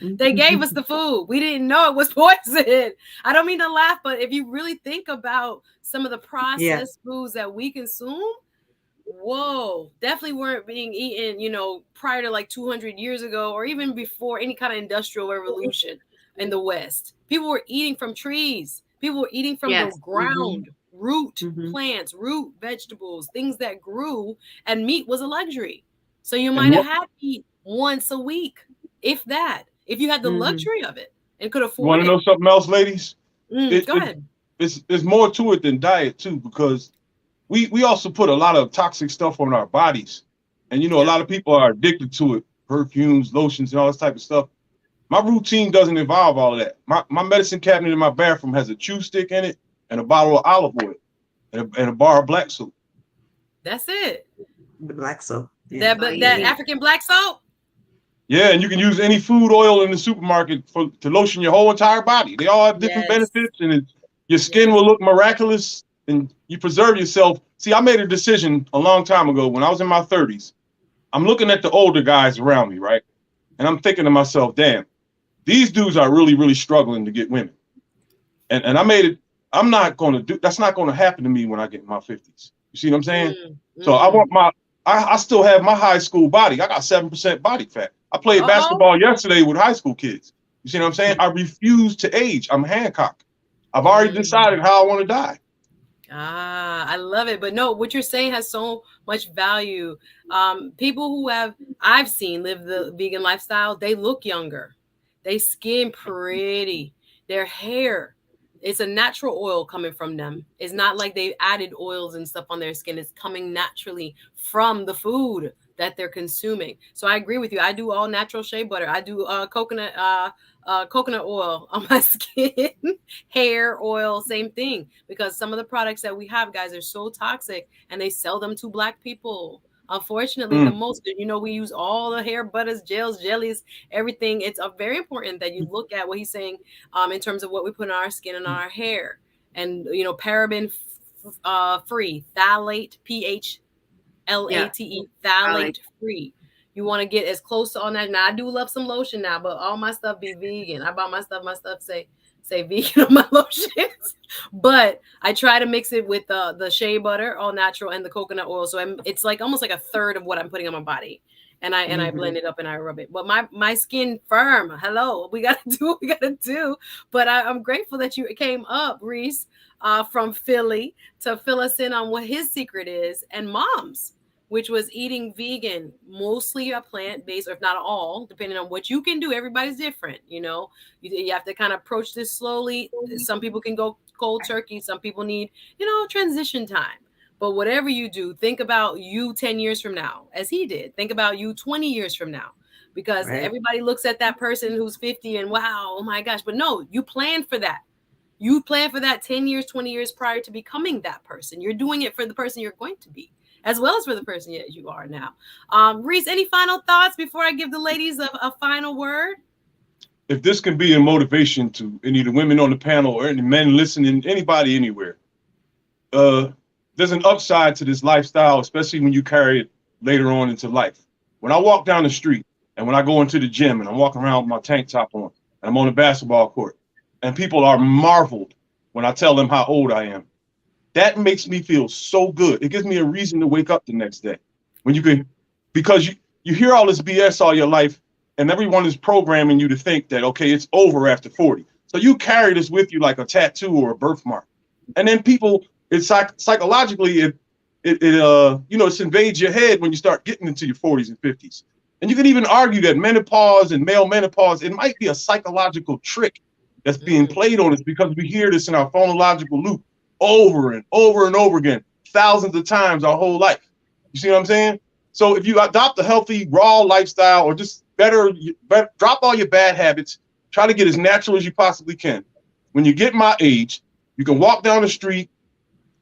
They gave us the food. We didn't know it was poison. I don't mean to laugh, but if you really think about some of the processed foods that we consume, whoa, definitely weren't being eaten, prior to like 200 years ago, or even before any kind of industrial revolution in the West. People were eating from trees. People were eating from the ground, root plants, root vegetables, things that grew, and meat was a luxury. So you might have had meat once a week, if that, if you had the luxury of it and could afford it. You want to know something else, ladies? Go ahead. There's more to it than diet too, because we also put a lot of toxic stuff on our bodies. And, a lot of people are addicted to it, perfumes, lotions, and all this type of stuff. My routine doesn't involve all of that. My medicine cabinet in my bathroom has a chew stick in it and a bottle of olive oil and a bar of black soap. That's it. The black soap. Yeah. That African black soap. Yeah, and you can use any food oil in the supermarket to lotion your whole entire body. They all have different benefits, and your skin will look miraculous, and you preserve yourself. See, I made a decision a long time ago when I was in my 30s. I'm looking at the older guys around me, right? And I'm thinking to myself, damn, these dudes are really, really struggling to get women. And I made it, I'm not going to do, that's not going to happen to me when I get in my 50s. You see what I'm saying? So I want I still have my high school body. I got 7% body fat. I played basketball yesterday with high school kids. You see what I'm saying? I refuse to age. I'm Hancock. I've already decided how I want to die. I love it. But no, what you're saying has so much value. People who I've seen live the vegan lifestyle, they look younger. They skin pretty. Their hair, it's a natural oil coming from them. It's not like they added oils and stuff on their skin. It's coming naturally from the food that they're consuming. So I agree with you. I do all natural shea butter. I do coconut oil on my skin, hair oil, same thing. Because some of the products that we have, guys, are so toxic, and they sell them to Black people. Unfortunately, the most, we use all the hair butters, gels, jellies, everything. It's very important that you look at what he's saying in terms of what we put on our skin and on our hair. And, paraben free, phthalate, PHLATE, phthalate free. You want to get as close to all that. Now, I do love some lotion now, but all my stuff be vegan. I bought my stuff say vegan on my lotions, but I try to mix it with the shea butter, all natural, and the coconut oil. So it's like almost like a third of what I'm putting on my body, and I blend it up and I rub it. But my skin firm. Hello, we gotta do what we gotta do. But I'm grateful that you came up, Reese, from Philly, to fill us in on what his secret is, and Mom's, which was eating vegan, mostly a plant-based, or if not all, depending on what you can do. Everybody's different, you have to kind of approach this slowly. Some people can go cold turkey. Some people need, transition time. But whatever you do, think about you 10 years from now, as he did. Think about you 20 years from now, because everybody looks at that person who's 50 and wow, oh my gosh. But no, you plan for that. You plan for that 10 years, 20 years prior to becoming that person. You're doing it for the person you're going to be, as well as for the person you are now. Reese, any final thoughts before I give the ladies a final word? If this can be a motivation to any of the women on the panel or any men listening, anybody anywhere, there's an upside to this lifestyle, especially when you carry it later on into life. When I walk down the street and when I go into the gym and I'm walking around with my tank top on and I'm on the basketball court and people are marveled when I tell them how old I am, that makes me feel so good. It gives me a reason to wake up the next day. Because you hear all this BS all your life, and everyone is programming you to think that, okay, it's over after 40. So you carry this with you like a tattoo or a birthmark. And then people, it's psychologically, it invades your head when you start getting into your 40s and 50s. And you can even argue that menopause and male menopause, it might be a psychological trick that's being played on us, because we hear this in our phonological loop over and over and over again, thousands of times our whole life. You see what I'm saying? So if you adopt a healthy, raw lifestyle, or just better drop all your bad habits, try to get as natural as you possibly can. When you get my age, you can walk down the street,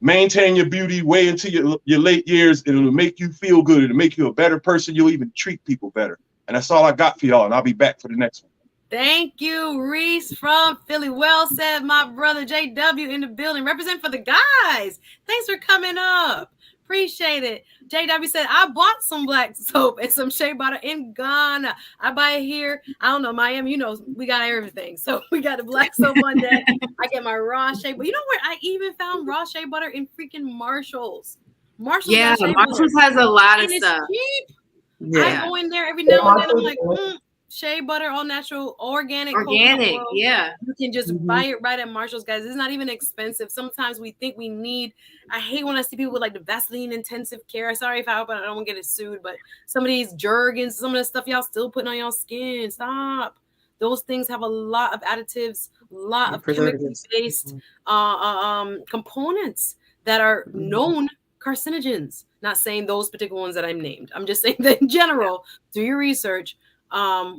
maintain your beauty way into your late years, and it'll make you feel good. It'll make you a better person. You'll even treat people better. And that's all I got for y'all, and I'll be back for the next one. Thank you, Reese from Philly. Well said, my brother JW in the building. Represent for the guys. Thanks for coming up. Appreciate it. JW said, I bought some black soap and some shea butter in Ghana. I buy it here. I don't know, Miami, we got everything. So we got the black soap on deck. I get my raw shea butter. You know where I even found raw shea butter? In freaking Marshall's. Marshall's has a lot of stuff. It's cheap. Yeah. I go in there every now and then. I'm like, shea butter, all natural, organic, yeah. You can just buy it right at Marshall's, guys. It's not even expensive. Sometimes we think we need. I hate when I see people with like the Vaseline intensive care. Sorry if I don't want to get it sued, but some of these Jergens, some of the stuff y'all still putting on y'all skin. Stop. Those things have a lot of additives, a lot of chemical-based components that are known carcinogens. Not saying those particular ones that I'm named. I'm just saying that in general, do your research.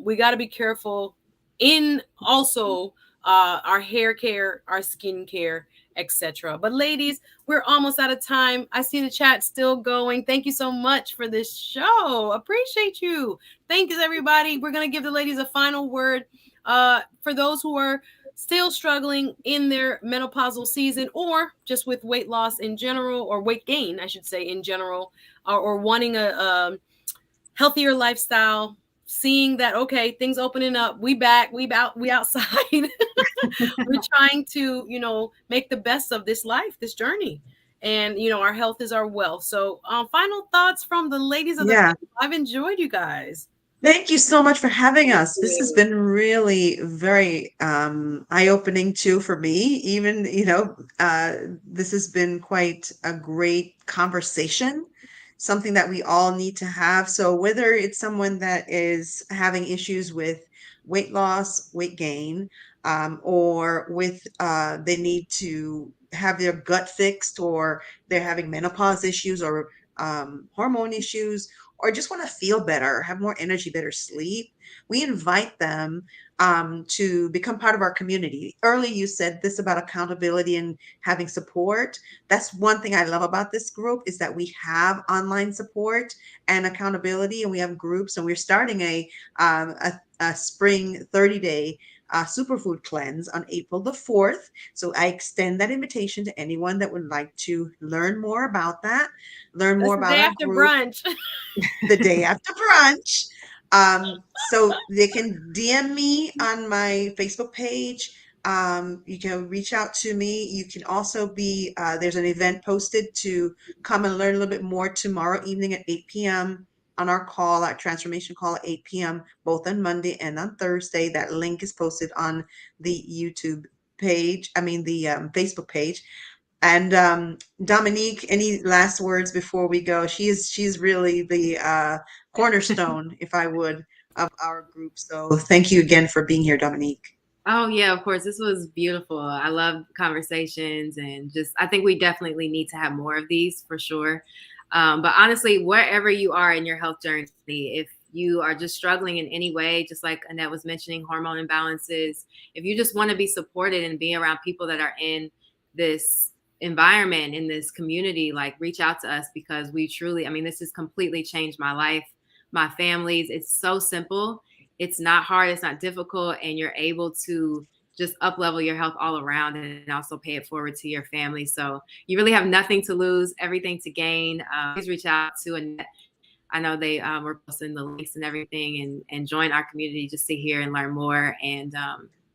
We got to be careful in also our hair care, our skin care, etc. But ladies, we're almost out of time. I see the chat still going. Thank you so much for this show. Appreciate you. Thank you, everybody. We're going to give the ladies a final word. For those who are still struggling in their menopausal season, or just with weight loss in general, or weight gain, I should say, in general, or wanting a healthier lifestyle, seeing that, okay, things opening up, we back, we outside. We're trying to, make the best of this life, this journey. And, our health is our wealth. So final thoughts from the ladies of the Yeah. panel. I've enjoyed you guys. Thank you so much for having us. This has been really very eye-opening too for me. Even, this has been quite a great conversation, something that we all need to have. So whether it's someone that is having issues with weight loss, weight gain, or with they need to have their gut fixed, or they're having menopause issues, or hormone issues, or just want to feel better, have more energy, better sleep, we invite them to become part of our community. Early, you said this about accountability and having support. That's one thing I love about this group, is that we have online support and accountability, and we have groups, and we're starting a spring 30-day superfood cleanse on April the 4th. So I extend that invitation to anyone that would like to learn more about that, learn more about our group. Brunch. The day after brunch. So they can DM me on my Facebook page. You can reach out to me. You can also be, there's an event posted to come and learn a little bit more tomorrow evening at 8 p.m. on our call, our transformation call at 8 p.m., both on Monday and on Thursday. That link is posted on the YouTube page, the Facebook page. And Dominique, any last words before we go? She's really the cornerstone, if I would, of our group. So thank you again for being here, Dominique. Oh yeah, of course. This was beautiful. I love conversations, and I think we definitely need to have more of these for sure. But honestly, wherever you are in your health journey, if you are just struggling in any way, just like Annette was mentioning, hormone imbalances, if you just want to be supported and be around people that are in this environment, in this community, like reach out to us, because we truly, this has completely changed my life, my family's. It's so simple. It's not hard. It's not difficult. And you're able to just up level your health all around, and also pay it forward to your family. So you really have nothing to lose, everything to gain. Please reach out to Annette. I know they were posting the links and everything, and join our community just to hear and learn more. And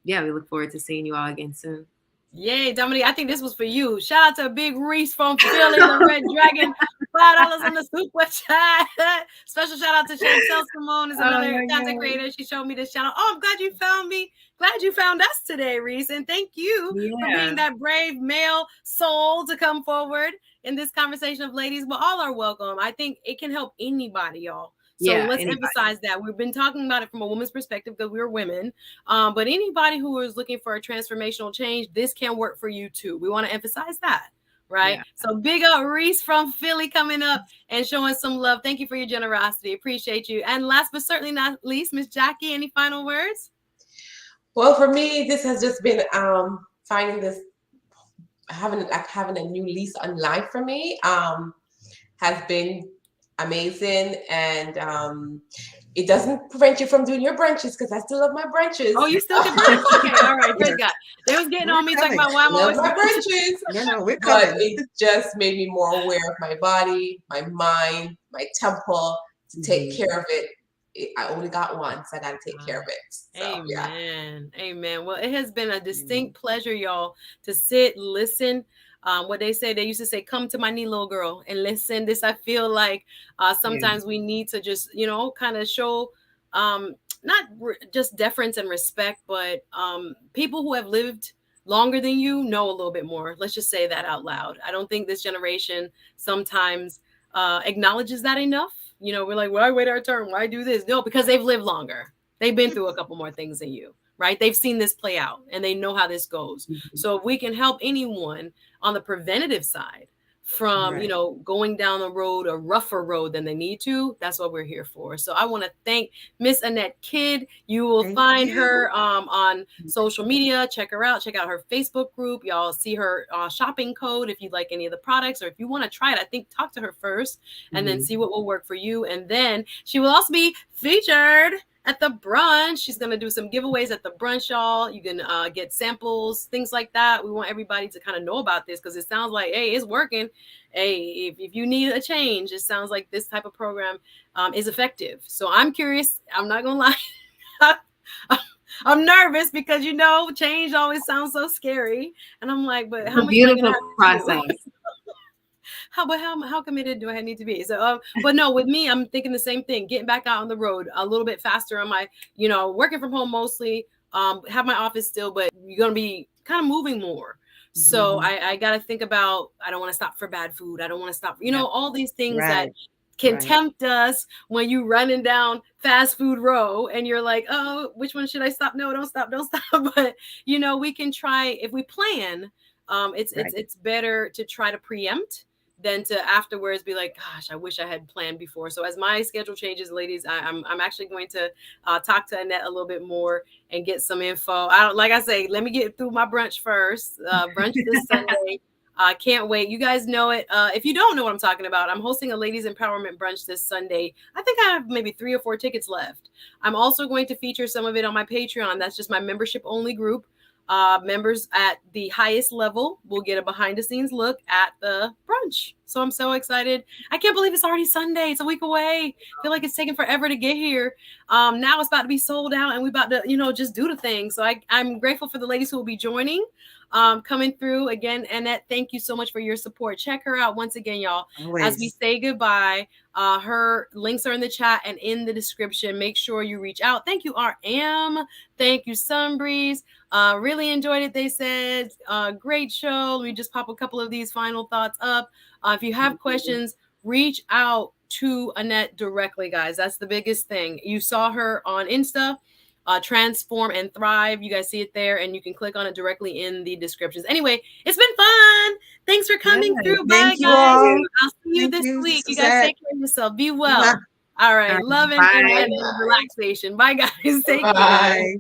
we look forward to seeing you all again soon. Yay, Dominique, I think this was for you. Shout out to Big Reese from Philly, the Red Dragon. $5 on the super chat. Special shout out to Chantel Simone, is another content creator. She showed me this channel. Oh, I'm glad you found me. Glad you found us today, Reese. And thank you for being that brave male soul to come forward in this conversation of ladies. But all are welcome. I think it can help anybody, y'all. So let's emphasize that. We've been talking about it from a woman's perspective because we're women. But anybody who is looking for a transformational change, this can work for you too. We want to emphasize that, right? Yeah. So big up Reese from Philly coming up and showing some love. Thank you for your generosity. Appreciate you. And last but certainly not least, Miss Jackie, any final words? Well, for me, this has just been finding this, having a new lease on life for me has been amazing. And it doesn't prevent you from doing your brunches, because I still love my brunches. Oh, you still can brunch? Okay, all right, praise God. They was getting on me talking about why I'm always my brunches. No, we're coming. But it just made me more aware of my body, my mind, my temple, to take care of it. I only got one, so I got to take care of it. So, amen. Amen. Well, it has been a distinct pleasure, y'all, to sit, listen. What they used to say, come to my knee, little girl, and listen. This, I feel like sometimes we need to just, kind of show not just deference and respect, but people who have lived longer than you know a little bit more. Let's just say that out loud. I don't think this generation sometimes acknowledges that enough. We're like, why wait our turn? Why do this? No, because they've lived longer. They've been through a couple more things than you, right? They've seen this play out and they know how this goes. Mm-hmm. So if we can help anyone on the preventative side from, Right. going down the road, a rougher road than they need to. That's what we're here for. So I want to thank Miss Annette Kidd. You will Thank find you. her on social media. Check her out. Check out her Facebook group. Y'all see her shopping code if you like any of the products, or if you want to try it. I think talk to her first and then see what will work for you. And then she will also be featured at the brunch. She's going to do some giveaways at the brunch, y'all. You can get samples, things like that. We want everybody to kind of know about this because it sounds like, hey, it's working. Hey, if you need a change, it sounds like this type of program is effective. So I'm curious. I'm not going to lie. I'm nervous because, change always sounds so scary. And I'm like, but how much am I going to have to process. How committed do I need to be? So, but no, with me, I'm thinking the same thing. Getting back out on the road a little bit faster on my, working from home mostly. Have my office still, but you're gonna be kind of moving more. So I got to think about. I don't want to stop for bad food. I don't want to stop. All these things that can tempt us when you running down fast food row and you're like, oh, which one should I stop? No, don't stop. But we can try if we plan. It's better to try to preempt than to afterwards be like, gosh, I wish I had planned before. So as my schedule changes, ladies, I'm actually going to talk to Annette a little bit more and get some info. Like I say, let me get through my brunch first. Brunch this Sunday. Can't wait. You guys know it. If you don't know what I'm talking about, I'm hosting a ladies empowerment brunch this Sunday. I think I have maybe 3 or 4 tickets left. I'm also going to feature some of it on my Patreon. That's just my membership only group. Members at the highest level will get a behind the scenes look at the brunch. So I'm so excited. I can't believe it's already Sunday. It's a week away. I feel like it's taking forever to get here. Now it's about to be sold out and we about to, just do the thing. So I'm grateful for the ladies who will be joining, coming through again. Annette, thank you so much for your support. Check her out once again, y'all. Always. As we say goodbye, her links are in the chat and in the description. Make sure you reach out. Thank you, RM. Thank you, Sunbreeze. Really enjoyed it, they said. Great show. Let me just pop a couple of these final thoughts up. If you have questions, reach out to Annette directly, guys. That's the biggest thing. You saw her on Insta, Transform and Thrive. You guys see it there, and you can click on it directly in the descriptions. Anyway, it's been fun. Thanks for coming through. Bye, guys. I'll see you this week. You guys take care of yourself. Be well. All right. Love and relaxation. Bye, guys. Take care.